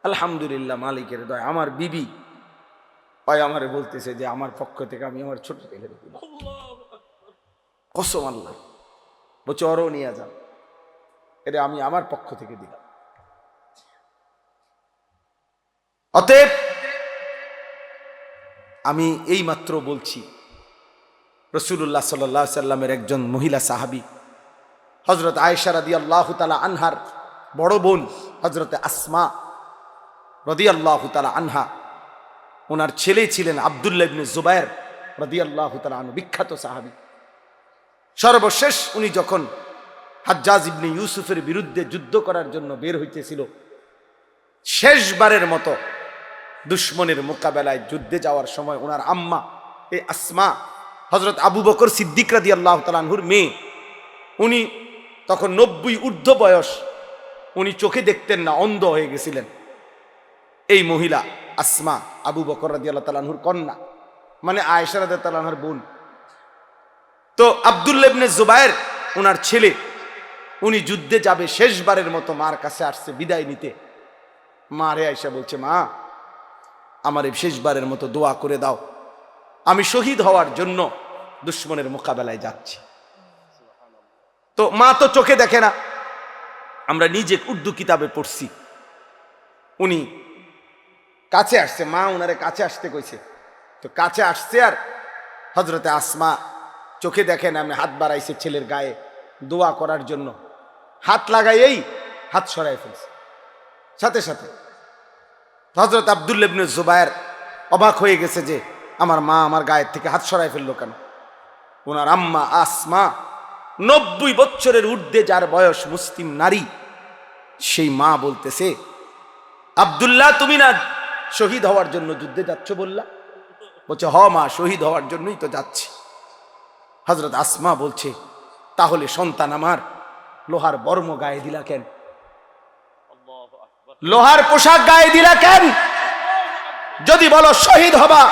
আলহামদুলিল্লাহ, মালিকের দয়া, আমার বিবি ওই আমারে বলতেছে যে আমার পক্ষ থেকে আমি আমার ছোট ছেলে দিলাম, কসম আল্লাহ। বলছে ওরও নিয়ে যান, এটা আমি আমার পক্ষ থেকে দিলাম। অতএব আমি এই মাত্র বলছি, রাসূলুল্লাহ সাল্লাল্লাহু আলাইহি সাল্লামের একজন মহিলা সাহাবী হযরত আয়েশা রাদিয়াল্লাহু তাআলা আনহার বড় বোন হযরত আসমা রাদিয়াল্লাহু তাআলা আনহা, ওনার ছেলে ছিলেন আব্দুল্লাহ ইবনে জুবায়ের রাদিয়াল্লাহু তাআলা আনহু, বিখ্যাত সাহাবী। সর্বশেষ উনি যখন হাজ্জাজ ইবনে ইউসুফের বিরুদ্ধে যুদ্ধ করার জন্য বের হইতেছিল, শেষবারের মতো দুশমনের মোকাবেলায় যুদ্ধে যাওয়ার সময় ওনার আম্মা এই আসমা হযরত আবু বকর সিদ্দিক রাদিয়াল্লাহু তাআলা আনহুর মেয়ে, উনি তখন 90 ঊর্ধ্ব বয়স, উনি চোখে দেখতেন না, অন্ধ হয়ে গেছিলেন। এই মহিলা আসমা আবু বকর রাদিয়াল্লাহু তাআলা আনহুর কন্যা, মানে আয়েশা রাদিয়াল্লাহু তাআলা আনহার বোন। তো আব্দুল্লাহ ইবনে জুবায়ের ওনার ছেলে, উনি যুদ্ধে যাবে, শেষবারের মতো মার কাছে আসছে বিদায় নিতে। মারে আয়েশা বলছে, মা আমার এই শেষবারের মতো দোয়া করে দাও, আমি শহীদ হওয়ার জন্য দুশমনের মোকাবেলায় যাচ্ছি। তো মা তো চোখে দেখে না, আমরা নিজে উর্দু কিতাবে পড়ছি, উনি কাছে আসছে, মা উনারে কাছে আসতে কইছে। তো কাছে আসছে, আর হযরতে আসমা চোখে দেখেন এমনি হাত বাড়াইছে ছেলের গায়ে দোয়া করার জন্য, হাত লাগাইয়েই হাত সরাই ফেলছে। সাথে সাথে হযরত আব্দুল্লাহ ইবনে জুবায়ের অবাক হয়ে গেছে যে আমার মা আমার গায়ের থেকে হাত সরাই ফেললো কেন। ওনার আম্মা আসমা 90 বছরের ঊর্ধ্বে যার বয়স, মুসলিম নারী, সেই মা বলতেছে, আব্দুল্লাহ তুমি না শহীদ হওয়ার জন্য যুদ্ধে যাচ্ছ বললা? বলছে হ মা, শহীদ হওয়ার জন্যই তো যাচ্ছি। হযরত আসমা বলছে, তাহলে সন্তান আমার লোহার বর্ম গায়ে দিলা কেন? লোহার পোশাক গায়ে দিলা কেন? যদি বলো শহীদ হবা,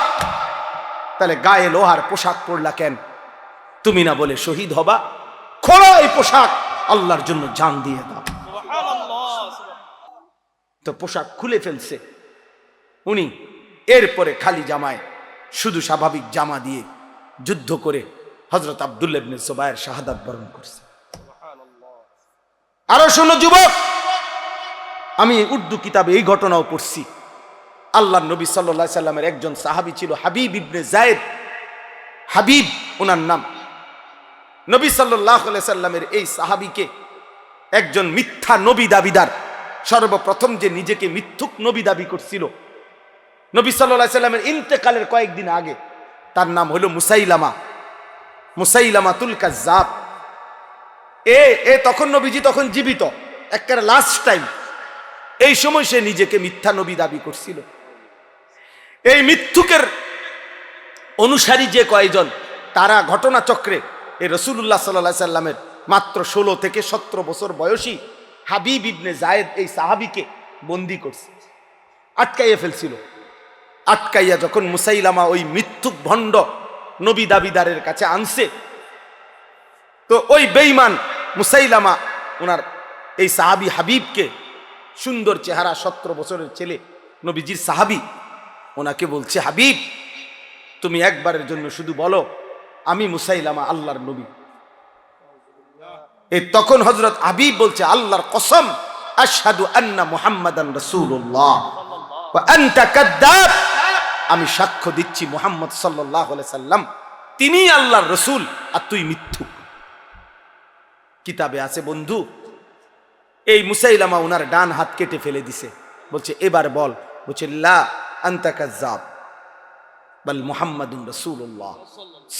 তাহলে গায়ে লোহার পোশাক পরলা কেন? তুমি না বলে শহীদ হবা, খোলো এই পোশাক, আল্লাহর জন্য জান দিয়ে দাও। তো পোশাক খুলে ফেলছে উনি। এরপরে খালি জামায়, শুধু স্বাভাবিক জামা দিয়ে যুদ্ধ করে হযরত আব্দুল্লাহ ইবনে জুবায়ের শাহাদাত বরণ করছে। আরো শোনো যুবক, আমি উর্দু কিতাবে এই ঘটনাও পড়ছি। আল্লাহর নবী সাল্লাল্লাহু আলাইহি সাল্লামের একজন সাহাবী ছিল হাবিব ইবনে যায়েদ, হাবিব ওনার নাম। নবী সাল্লাল্লাহু আলাইহি সাল্লামের এই সাহাবীকে একজন মিথ্যা নবী দাবিদার, সর্বপ্রথম যে নিজেকে মিথ্যুক নবী দাবি করছিল নবী সাল্লাল্লাহু আলাইহি সাল্লামের ইন্তেকালের কয়েকদিন আগে, তার নাম হলো মুসাইলামা, মুসাইলামাতুল কাজ্জাব। তখন নবীজি তখন জীবিত, একেবারে লাস্ট টাইম। এই সময় সে নিজেকে মিথ্যা নবী দাবি করছিল। এই মিথ্যুকের অনুসারী যে কয়েকজন, তারা ঘটনাচক্রে এই রাসূলুল্লাহ সাল্লাল্লাহু আলাইহি সাল্লামের মাত্র 16 থেকে 17 বছর বয়সী হাবিব ইবনে যায়েদ এই সাহাবীকে বন্দী করছে, আটকাইয়া ফেলছিল। আটকাইয়া যখন মুসাইলামা ওই মিথ্যুক ভণ্ড নবী দাবিদারের কাছে আনছে, তো ওই বেঈমান মুসাইলামা ওনার এই সাহাবী হাবিবকে, সুন্দর চেহারা, 17 বছরের ছেলে, নবীজির সাহাবী, ওনাকে বলছে, হাবিব তুমি একবারের জন্য শুধু বলো আমি মুসাইলামা আল্লাহর নবী। তখন হযরত হাবিব বলছে, আল্লাহর কসম, আশহাদু আন্না মুহাম্মাদান রাসূলুল্লাহ ওয়া আনতা কাদ্দাব, আমি সাক্ষ্য দিচ্ছি মুহাম্মদ সাল্লাল্লাহু আলাইহি সাল্লাম তিনি আল্লাহর রাসূল আর তুই মিথ্যুক। কিতাবে আছে বন্ধু, এই মুসাইলামা ওনার ডান হাত কেটে ফেলে দিছে। বলছে এবার বল। বলছে লা আনতা কাজ্জাব বাল মুহাম্মাদুর রাসূলুল্লাহ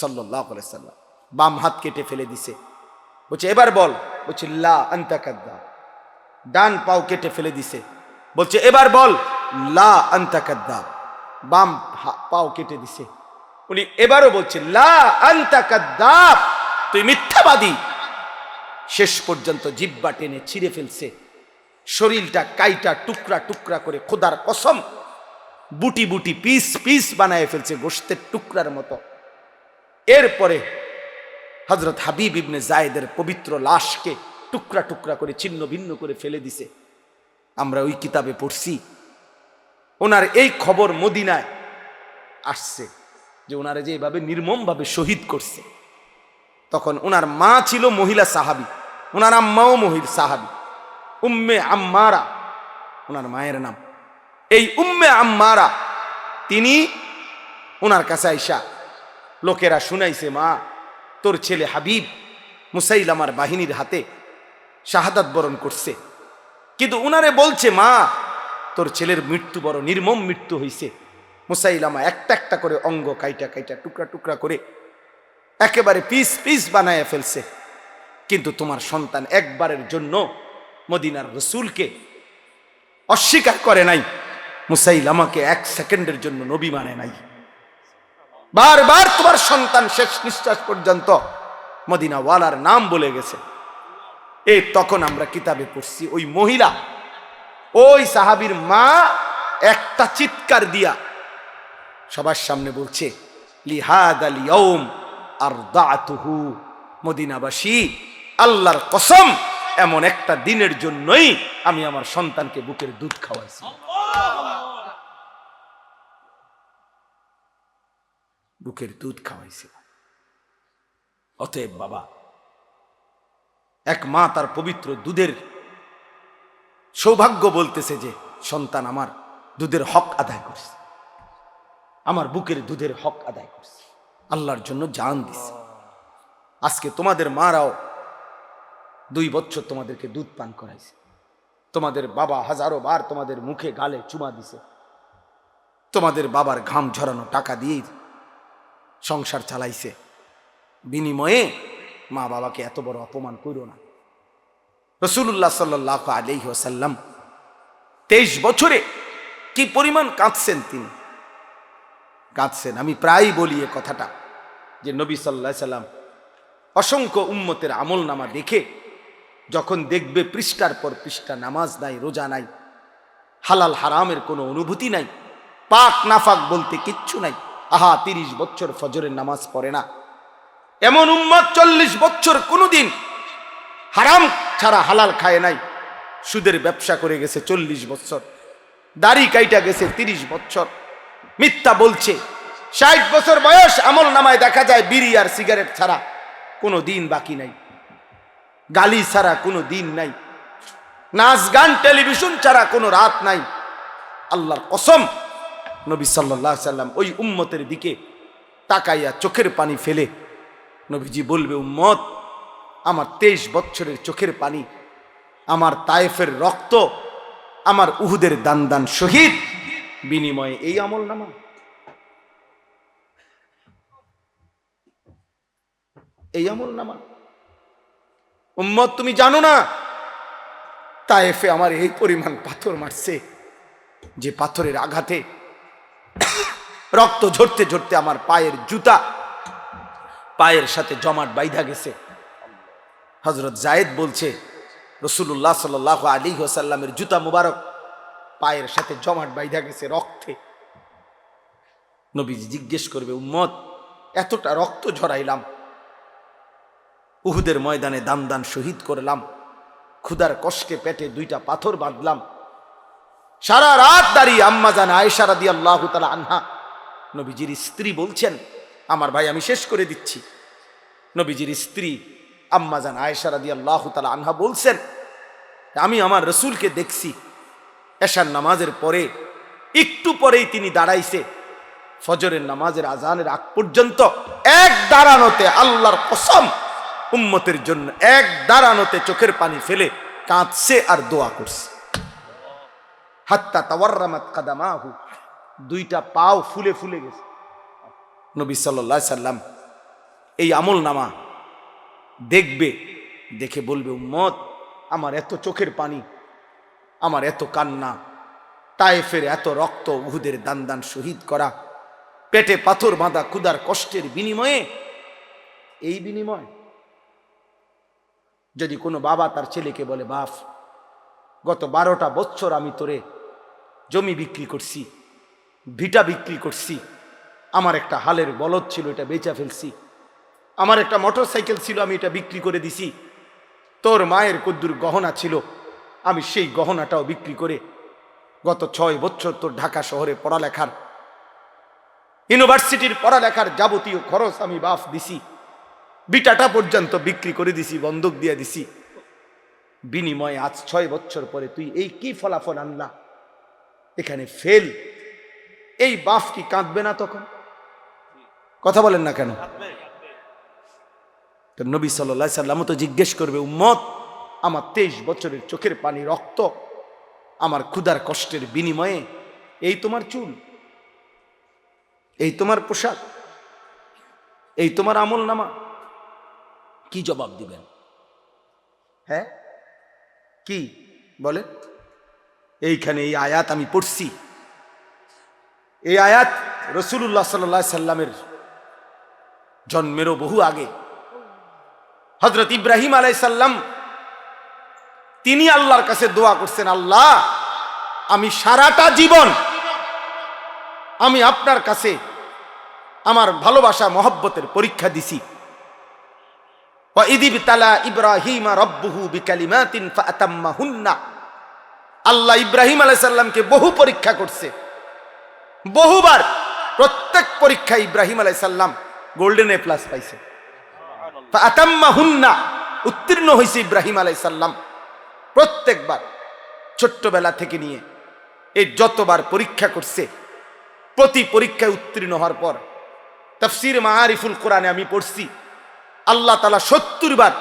সাল্লাল্লাহু আলাইহি সাল্লাম। বাম হাত কেটে ফেলে দিছে। বলছে এবার বল। বলছে লা আনতা কাজ্জাব। ডান পাও কেটে ফেলে দিছে। বলছে এবার বল। লা আনতা কাজ্জাব। বাম পাও কেটে দিছে। উনি এবারও বলছে লা আনতা কাজ্জাব, তুই মিথ্যাবাদী। শেষ পর্যন্ত জিহ্বা টেনে ছিঁড়ে ফেলছে, শরীরটা কাইটা টুকরা টুকরা করে, খোদার কসম বুটি বুটি পিস পিস বানায় ফেলছে, গোশতের টুকরার মতো। এরপরে হযরত হাবিব ইবনে যায়েদের পবিত্র লাশকে টুকরা টুকরা করে ছিন্ন ভিন্ন করে ফেলে দিছে। আমরা ওই কিতাবে পড়ছি। ওনার এই খবর মদিনায় আসছে যে ওনারে যে এভাবে নির্মমভাবে শহীদ করছে। তখন ওনার মা ছিল মহিলা সাহাবী, ওনার আম্মাও মহিলা সাহাবী, উম্মে আম্মারা ওনার মায়ের নাম। এই উম্মে আম্মারা তিনি ওনার কাছে আইসা লোকেরা শুনাইছে, মা তোর ছেলে হাবিব মুসাইলামার বাহিনীর হাতে শাহাদাত বরণ করছে, কিন্তু উনারে বলছে, মা তোর ছেলের মৃত্যু বড় নির্মম মৃত্যু হইছে। মুসাইলামা একটা একটা করে অঙ্গ কাইটা কাইটা টুকরা টুকরা করে একেবারে পিস পিস বানায় ফেলছে, কিন্তু তোমার সন্তান একবারের জন্য মদিনার রসুলকে অস্বীকার করে নাই, মুসাইলামাকে এক সেকেন্ডের জন্য নবী মানে নাই। বারবার তোমার সন্তান শেষ নিঃশ্বাস পর্যন্ত মদিনাওয়ালার নাম বলে গেছে। এই তখন আমরা কিতাবে পড়ছি, ওই মহিলা ওই সাহাবীর মা একটা চিৎকার দিয়া সবার সামনে বলছে, লিহাদাল ইয়াউম আরদাতুহু, মদিনাবাসী আল্লাহর কসম এমন একটা দিনের জন্যই আমি আমার সন্তানকে বুকের দুধ খাওয়াইছি। বুকের দুধ খাওয়াইছি। অতএব বাবা, এক মা তার পবিত্র দুধের সৌভাগ্য বলতেছে যে সন্তান আমার দুধের হক আদায় করছে, আমার বুকের দুধের হক আদায় করছে, আল্লাহর জন্য জান দিছে। আজকে তোমাদের মারাও 2 বছর তোমাদেরকে দুধ পান করাইছে, তোমাদের বাবা হাজারো বার তোমাদের মুখে গালে চুমা দিছে, তোমাদের বাবার ঘাম ঝরানো টাকা দিয়ে সংসার চালাইছে, বিনিময়ে মা বাবাকে এত বড় অপমান করো না। রাসূলুল্লাহ সাল্লাল্লাহু আলাইহি ওয়াসাল্লাম 23 বছরে কি পরিমাণ কাঁদছেন, তিনি কাঁদছেন। আমি প্রায় বলি এ কথাটা যে নবী সাল্লাল্লাহু আলাইহি সাল্লাম অসংখ্য উম্মতের আমল নামা দেখে যখন দেখবে পৃষ্ঠার পর পৃষ্ঠা নামাজ নাই, রোজা নাই, হালাল হারামের কোনো অনুভূতি নাই, পাক নাফাক বলতে কিচ্ছু নাই, 30 বছর ফজরের নামাজ পড়ে না এমন উম্মত 40 বছর কোনোদিন হারাম ছাড়া হালাল খায় নাই, সুদের ব্যবসা করে গেছে 40 বছর, দাড়ি কাইটা গেছে 30 বছর, মিথ্যা বলছে 60 বছর বয়স, আমল নামায় দেখা যায় বিড়ি আর সিগারেট ছাড়া কোনো দিন বাকি নাই, গালি ছাড়া কোনো দিন নাই, নাচ গান টেলিভিশন ছাড়া কোনো রাত নাই। আল্লাহর কসম, নবী সাল্লাল্লাহু আলাইহি সাল্লাম ওই উম্মতের দিকে তাকাইয়া চোখের পানি ফেলে নবীজি বলবে, উম্মত আমার 23 বছরের চোখের পানি, আমার তায়েফের রক্ত, আমার উহুদের দান দান শহীদ বিনিময়ে এই আমল নামা। এই আমল নামা উম্মত, তুমি জানো না তায়েফে আমার এই পরিমাণ পাথর মারছে, যে পাথরের আঘাতে রক্ত ঝরতে ঝরতে আমার পায়ের জুতা পায়ের সাথে জমাট বাইধা গেছে। হযরত যায়েদ বলছে, রাসূলুল্লাহ সাল্লাল্লাহু আলাইহি ওয়াসাল্লামের জুতা মুবারক পায়ের সাথে জমাট বাইধা গেছে রক্তে। নবীজি জিজ্ঞেস করবে, উম্মত এতটা রক্ত ঝরাইলাম, উহুদের ময়দানে দান দান শহীদ করলাম, ক্ষুধার কষ্টে পেটে 2টা পাথর বাঁধলাম, সারা রাত দাঁড়িয়ে আম্মা জান আয়েশা রাদিয়াল্লাহু তাআলা আনহা নবীজির স্ত্রী বলছেন, আমার ভাই আমি শেষ করে দিচ্ছি, নবীজির স্ত্রী আম্মা জান আয়েশা রাদিয়াল্লাহু তাআলা আনহা বলছেন, আমি আমার রাসূলকে দেখছি এশার নামাজের পরে একটু পরেই তিনি দাঁড়াইছে, ফজরের নামাজের আজানের আগ পর্যন্ত এক দাঁড়ানোতে, আল্লাহর কসম উম্মতের জন্য এক দাঁড়ানোতে চোখের পানি ফেলে কাঁদছে আর দোয়া করছে। হাত্তা তাওয়াররামাত কাদামাহু, 2টা পাও ফুলে ফুলে গেছে। নবী সাল্লাল্লাহু আলাইহি সাল্লাম এই আমল নামা দেখবে, দেখে বলবে, উম্মত আমার এত চোখের পানি, আমার এত কান্না, তায়েফের এত রক্ত, উহুদের দান দান শহীদ করা, পেটে পাথর বাঁধা, ক্ষুধার কষ্টের বিনিময়ে, এই বিনিময় যদি কোনো বাবা তার ছেলেকে বলে, বাপ গত 12টা বছর আমি তোরে জমি বিক্রি করছি, ভিটা বিক্রি করছি, আমার একটা হালের বলদ ছিল এটা বেচা ফেলছি, আমার একটা মোটরসাইকেল ছিল আমি এটা বিক্রি করে দিছি, তোর মায়ের কদ্দুর গহনা ছিল আমি সেই গহনাটাও বিক্রি করে গত 6 বছর তোর ঢাকা শহরে পড়ালেখার ইউনিভার্সিটির পড়ালেখার যাবতীয় খরচ আমি বাপ দিছি, বিটাটা পর্যন্ত বিক্রি করে দিছি, বন্ধক দিয়ে দিছি। বিনিময়ে আজ 6 বছর পরে তুই এই কি ফলাফল আনলা, এখানে ফেল। এই বাপ কি কাঁদবে না তখন? কথা বলেন না কেন? তো নবী সাল্লাল্লাহু আলাইহি সাল্লাম তো জিজ্ঞেস করবে, উম্মত, আমার 23 বছরের চোখের পানি, রক্ত, আমার ক্ষুধার কষ্টের বিনিময়ে এই তোমার চুল, এই তোমার পোশাক, এই তোমার আমল নামা, কি জবাব দিবেন? হ্যাঁ, কি বলে? এইখানে এই আয়াত আমি পড়ছি, এই আয়াত রাসূলুল্লাহ সাল্লাল্লাহু আলাইহি সাল্লামের জন্মেরও বহু আগে হযরত ইব্রাহিম আলাইহিস সালাম তিনি আল্লাহর কাছে দোয়া করছেন, আল্লাহ, আমি সারাটা জীবন আমি আপনার কাছে আমার ভালোবাসা মহব্বতের পরীক্ষা দিছি। ওয়া ইযিবতালা ইব্রাহিমা রাব্বুহু বিকালিমাতিন ফাআতাম্মাহুন্না। আল্লাহ ইব্রাহিম আলাইহিস সালামকে বহু পরীক্ষা করছে, বহুবার। প্রত্যেক পরীক্ষায় ইব্রাহিম আলাইহিস সালাম গোল্ডেন এ প্লাস পাইছে। ফাআতাম্মাহুন্না, উত্তীর্ণ হয়েছে ইব্রাহিম আলাইহিস সালাম প্রত্যেকবার। ছোট্টবেলা থেকে নিয়ে এই যতবার পরীক্ষা করছে, প্রতি পরীক্ষায় উত্তীর্ণ হওয়ার পর তাফসীর মাআরিফুল কোরআনে আমি পড়ছি, আল্লাহ তাআলা 70 বার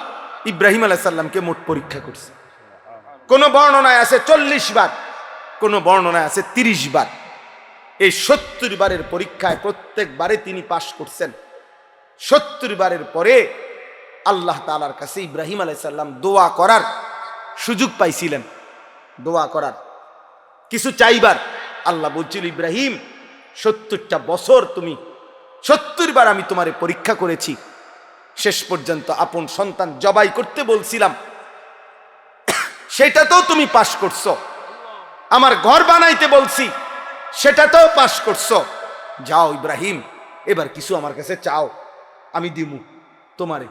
ইব্রাহিম আলাইহিস সালামকে মোট পরীক্ষা করছে। কোন বর্ণনায় আছে 40 বার, কোন বর্ণনায় আছে 30 বার। এই 70 বারের পরীক্ষায় প্রত্যেকবারে তিনি পাশ করছেন। 70 বারের পরে আল্লাহ তাআলার কাছে ইব্রাহিম আলাইহিস সালাম দোয়া করার সুযোগ পাইছিলেন, দোয়া করার, কিছু চাইবার। আল্লাহ বলছিল, ইব্রাহিম, 70টা বছর তুমি, 70 বার আমি তোমারে পরীক্ষা করেছি, শেষ পর্যন্ত আপন সন্তান জবাই করতে বলছিলাম, সেটাতেও তুমি পাশ করছো। আমার ঘর বানাইতে বলছি, সেটাতেও পাশ করছো। যাও ইব্রাহিম, এবার কিছু আমার কাছে চাও, আমি দিমু তোমারে।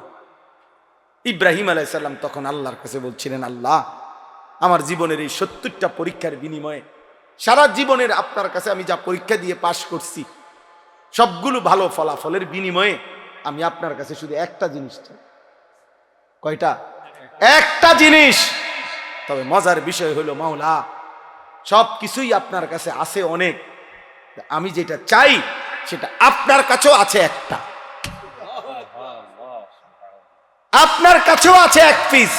ইব্রাহিম আলাইহিস সালাম তখন আল্লাহর কাছে বলছিলেন, আল্লাহ, আমার জীবনের এই 70টা পরীক্ষার বিনিময়ে, সারা জীবনের আপনার কাছে আমি যা পরীক্ষা দিয়ে পাশ করছি, সবগুলো ভালো ফলাফলের বিনিময়ে আমি আপনার কাছে শুধু একটা জিনিস চাই। কয়টা? একটা জিনিস। তবে মজার বিষয় হলো, মাওলা, সব কিছুই আপনার কাছে আছে অনেক, আমি যেটা চাই সেটা আপনার কাছেও আছে একটা, আপনার কাছেও আছে এক পিস।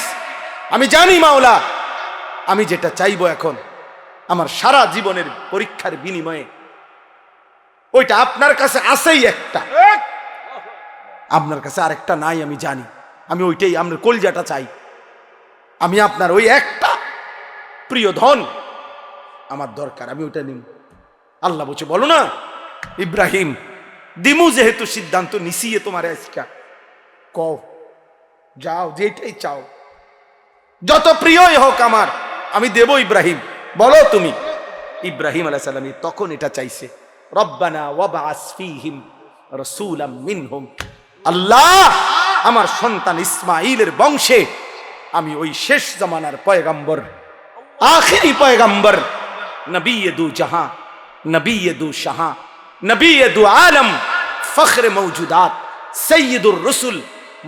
আমি জানি মাওলা, আমি যেটা চাইবো এখন আমার সারা জীবনের পরীক্ষার বিনিময়ে, ওইটা আপনার কাছে আছেই একটা, আপনার কাছে আরেকটা নাই, আমি জানি। আমি ওইটাই, আপনার কলজাটা চাই। আমি আপনার ওই একটা প্রিয় ধন আমার দরকার, আমি ওইটা নিব। আল্লাহ বলছে, বলো না ইব্রাহিম, দিমু যেহেতু সিদ্ধান্ত নিছিয়ে তোমার আজকা, কও, যাও, যেটাই চাও, যত প্রিয়ই হোক আমার, আমি দেব ইব্রাহিম, বলো তুমি। ইব্রাহিম আলাইহিস সালাম তখন এটা চাইছে, রব্বানা ওয়াবআস ফীহিম রাসূলাম মিনহুম। আল্লাহ, আমার সন্তান ইসমাঈলের বংশে আমি ওই শেষ জামানার পয়গম্বর, আখিরি পয়গম্বর, নবী দু জাহাं, নবী দু শাহাं, নবী দু আলম, ফখরে মওজুদাত, সৈয়দুর রসুল,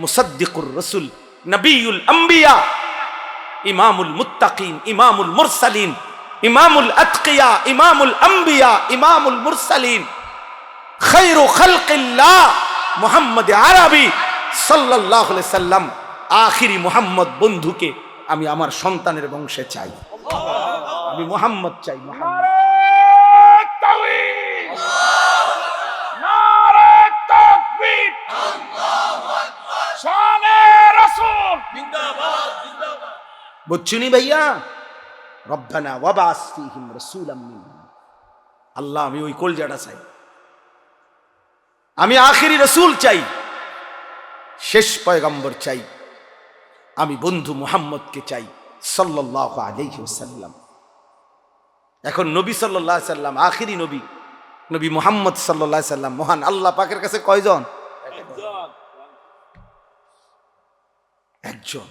মুসদ্দিকুর রসুল, নবীউল আম্বিয়া, ইমামুল মুত্তাকিন, ইমামুল মুরসালিন, ইমামুল আতকিয়া, ইমামুল আম্বিয়া, ইমামুল মুরসালিন, খায়রু খালকিল্লাহ মুহাম্মদ আরবি সাল্লাল্লাহু আলাইহি সাল্লাম, আখিরি মুহাম্মদ বন্ধুকে আমি আমার সন্তানের বংশে চাই। আমি মুহাম্মদ চাই, মুহাম্মদ। বুঝছুনি ভাইয়া? রব্বানা ওয়াবআস ফীহিম রাসূলাম মিনহুম। আল্লাহ, আমি ওই কলজাটা চাই, আমি আখিরি রাসূল চাই, শেষ পয়গম্বর চাই, আমি বন্ধু মুহাম্মদকে চাই সাল্লাল্লাহু আলাইহি ওয়াসাল্লাম। এখন নবী সাল্লাল্লাহু আলাইহি ওয়াসাল্লাম আখিরি নবী, নবী মুহাম্মদ সাল্লাল্লাহু আলাইহি ওয়াসাল্লাম মহান আল্লাহ পাকের কাছে কয়জন? একজন।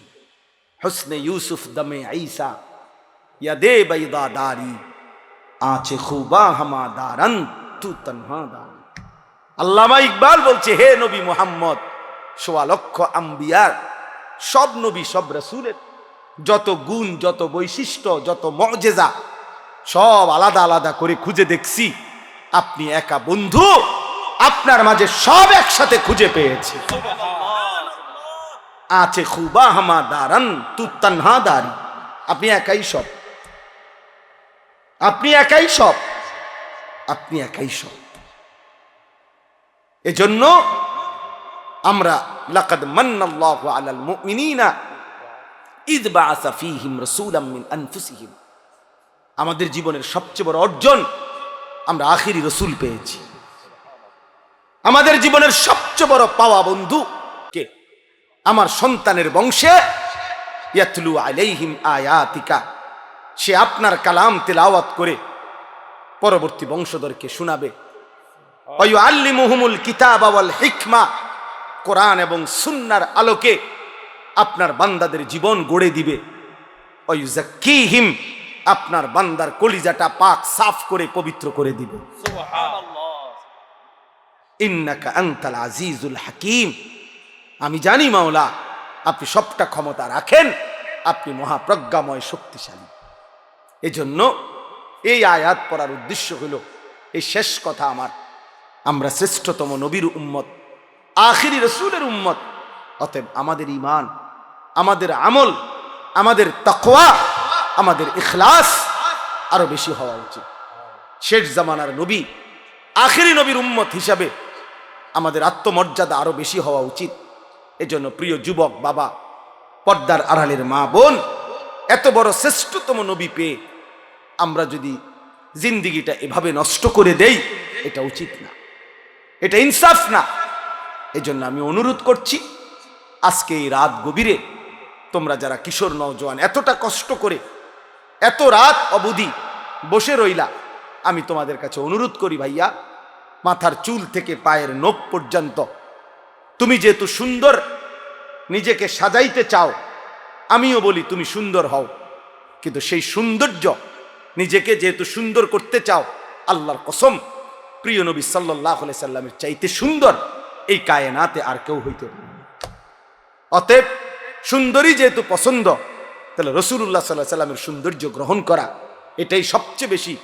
হুসনে ইউসুফ দমে ঈসা, ইয়াদে বাইদা দারি, আঁচে খুবা হামা দারন, তু তনহা দারি। আল্লামা ইকবাল বলছে, হে নবী মুহাম্মদ, ১৬ লক্ষ আম্বিয়ার, সব নবী সব রাসূলের যত গুণ, যত বৈশিষ্ট্য, যত মুআজিজা সব আলাদা আলাদা করে খুঁজে দেখছি, আপনি একা বন্ধু, আপনার মাঝে সব একসাথে খুঁজে পেয়েছি। আছে খুবা হামা দারান তু তানহা দারি, আপনি একাই সব, আপনি একাই সব, আপনি একাই সব। এজন্য আমরা লাকাদ মান্নাল্লাহু আলাল মুমিনিনা ইয বাআসা ফীহিম রাসূলাম মিন আনফুসিহিম, আমাদের জীবনের সবচেয়ে বড় অর্জন আমরা আখিরি রাসূল পেয়েছি। আমাদের জীবনের সবচেয়ে বড় পাওয়া বন্ধু কে? আমার সন্তানের বংশে ইয়াতলু আলাইহিম আয়াতিকা, সে আপনার কালাম তেলাওয়াত করে পরবর্তী বংশধরকে শোনাবে। ওয়া ইউআল্লিমুহুমুল কিতাবা ওয়াল হিকমা, কোরআন এবং সুন্নাহর আলোকে আপনার বান্দাদের জীবন গড়ে দিবে। ওয়া ইউযাক্কিহিম, আপনার বান্দার কলিজাটা পাক সাফ করে পবিত্র করে দিবে। সুবহানাল্লাহ। ইন্নাকা আনতাল আজিজুল হাকীম, আমি জানি মাওলা আপনি সবটা ক্ষমতা রাখেন, আপনি মহাপ্রজ্ঞাময় শক্তিশালী। এজন্য এই আয়াত পড়ার উদ্দেশ্য হলো এই শেষ কথা আমার, আমরা শ্রেষ্ঠতম নবীর উম্মত, আখিরি রাসূলের উম্মত। অতএব আমাদের ঈমান, আমাদের আমল, আমাদের তাকওয়া, আমাদের ইখলাস আরো বেশি হওয়া উচিত। শেষ জামানার নবী, আখিরি নবীর উম্মত হিসাবে আমাদের আত্মমর্যাদা আরো বেশি হওয়া উচিত। এজন্য প্রিয় যুবক বাবা, পর্দার আড়ালের মা বোন, এত বড় শ্রেষ্ঠতম নবী পেয়ে আমরা যদি জিন্দিগিটা এভাবে নষ্ট করে দেই, এটা উচিত না, এটা ইনসাফ না। এজন্য আমি অনুরোধ করছি, আজকে এই রাত গভীরে তোমরা যারা কিশোর নওজোয়ান এতটা কষ্ট করে এত রাত অবধি বসে রইলা, আমি তোমাদের কাছে অনুরোধ করি ভাইয়া, মাথার চুল থেকে পায়ের নখ পর্যন্ত তুমি যেহেতু সুন্দর নিজেকে সাজাইতে চাও, আমিও বলি তুমি সুন্দর হও, কিন্তু সেই সৌন্দর্য নিজেকে যেহেতু সুন্দর করতে চাও, আল্লাহর কসম প্রিয় নবী সাল্লাল্লাহু আলাইহি সাল্লামের চাইতে সুন্দর এই কায়নাতে আর কেউ হইতে পারে না। অতএব সুন্দরী যেহেতু পছন্দ, তাহলে রাসূলুল্লাহ সাল্লাল্লাহু আলাইহি সাল্লামের সৌন্দর্য গ্রহণ করা এটাই সবচেয়ে বেশি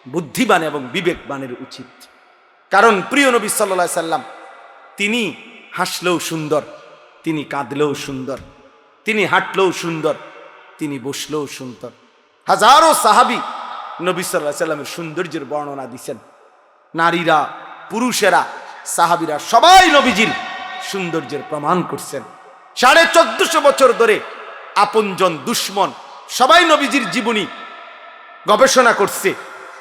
বুদ্ধিমান এবং বিবেকবানের উচিত। কারণ প্রিয় নবী সাল্লাল্লাহু আলাইহি সাল্লাম তিনি হাসলেও সুন্দর, তিনি কাঁদলেও সুন্দর, তিনি হাঁটলেও সুন্দর, তিনি বসলেও সুন্দর। হাজারো সাহাবী নবী সাল্লাল্লাহু আলাইহি সাল্লামের সৌন্দর্যের বর্ণনা দিয়েছেন। নারীরা, পুরুষেরা, সাহাবীরা সবাই নবীজির সৌন্দর্যের প্রমাণ করছেন। 1450 বছর ধরে আপনজন দুশ্মন সবাই নবীজির জীবনী গবেষণা করছে।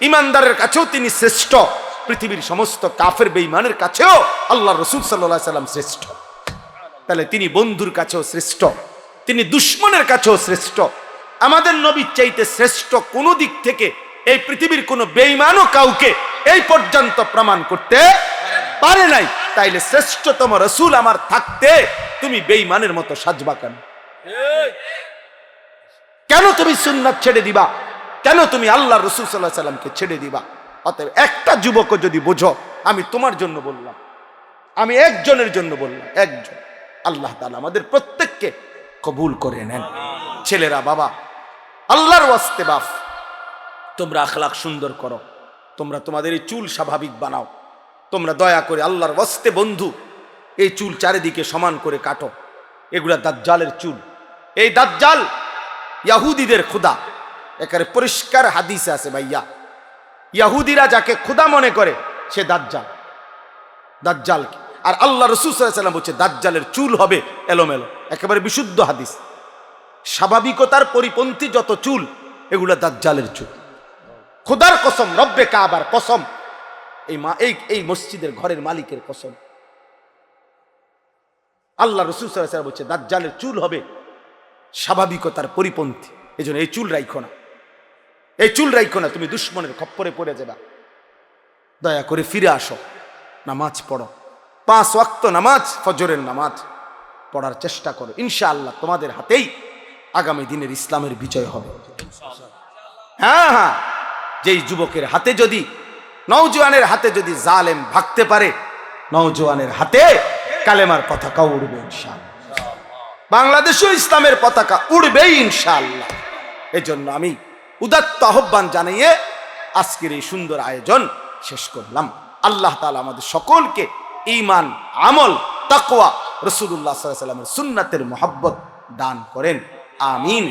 ইমানদারের কাছেও তিনি শ্রেষ্ঠ, পৃথিবীর সমস্ত কাফের বেঈমানের কাছেও আল্লাহর রাসূল সাল্লাল্লাহু আলাইহি সাল্লাম শ্রেষ্ঠ। তাহলে তিনি বন্ধুর কাছেও শ্রেষ্ঠ, তিনি দুশ্মনের কাছেও শ্রেষ্ঠ। আমাদের নবীর চাইতে শ্রেষ্ঠ কোন দিক থেকে এই পৃথিবীর কোন বেঈমানও কাউকে এই পর্যন্ত প্রমাণ করতে পারে নাই। তাইলে শ্রেষ্ঠতম রাসূল আমার থাকতে তুমি বেঈমানের মতো সাজবা কেন? কেন তুমি সুন্নাত ছেড়ে দিবা? কেন তুমি আল্লাহর রাসূল সাল্লাল্লাহু আলাইহি সাল্লামকে ছেড়ে দিবা? অতএব একটা যুবকও যদি বোঝো, আমি তোমার জন্য বললাম, আমি একজনের জন্য বললাম, একজন, আল্লাহ তাআলা আমাদের প্রত্যেককে কবুল করে নেন। ছেলেরা বাবা, আল্লাহর ওয়াস্তে বাপ, তোমরা আখলাক সুন্দর করো, তোমরা তোমাদের এই চুল স্বাভাবিক বানাও, তোমরা দয়া করে আল্লাহর ওয়াস্তে বন্ধু এই চুল চারিদিকে সমান করে কাটো। এগুলা দাজ্জালের চুল। এই দাজ্জাল ইহুদিদের খোদা, একেবারে পরিষ্কার হাদিসে আছে ভাইয়া, ইহুদিরা যাকে খোদা মনে করে সে দাজ্জাল, দাজ্জাল। আর আল্লাহ রাসূল সাল্লাল্লাহু আলাইহি ওয়াসাল্লাম বলছে দাজ্জালের চুল হবে এলোমেলো, একেবারে বিশুদ্ধ হাদিস। স্বাভাবিকতার পরিপন্থী যত চুল এগুলা দাজ্জালের চুল। খোদার কসম, রব্বে কাবার কসম, এই মসজিদের ঘরের মালিকের কসম, আল্লাহ রাসূল সাল্লাল্লাহু আলাইহি ওয়াসাল্লাম বলছে দাজ্জালের চুল হবে স্বাভাবিকতার পরিপন্থী। এজন্য এই চুল রাখো না, এই চুল রাখো না, তুমি দুশ্মনের খপ্পরে পড়ে যাবা। দয়া করে ফিরে আসো, নামাজ পড়ো, 5 ওয়াক্ত নামাজ, ফজরের নামাজ পড়ার চেষ্টা করো। ইনশাআল্লাহ তোমাদের হাতেই আগামী দিনের ইসলামের বিজয় হবে। হ্যাঁ হ্যাঁ, যেই যুবকের হাতে যদি, নওজোয়ানের হাতে যদি জালেম ভাগতে পারে, নওজোয়ানের হাতে কালেমার পতাকা উড়বে ইনশাআল্লাহ। বাংলাদেশেও ইসলামের পতাকা উড়বেই ইনশাআল্লাহ। এজন্য আমি উদাত্ত আহ্বান জানিয়ে আজকের এই সুন্দর আয়োজন শেষ করলাম। আল্লাহ তাআলা আমাদের সকলকে ঈমান, আমল, তাকওয়া, রাসূলুল্লাহ সাল্লাল্লাহু আলাইহি ওয়াসাল্লামের সুন্নাতের মহব্বত দান করেন। আমিন।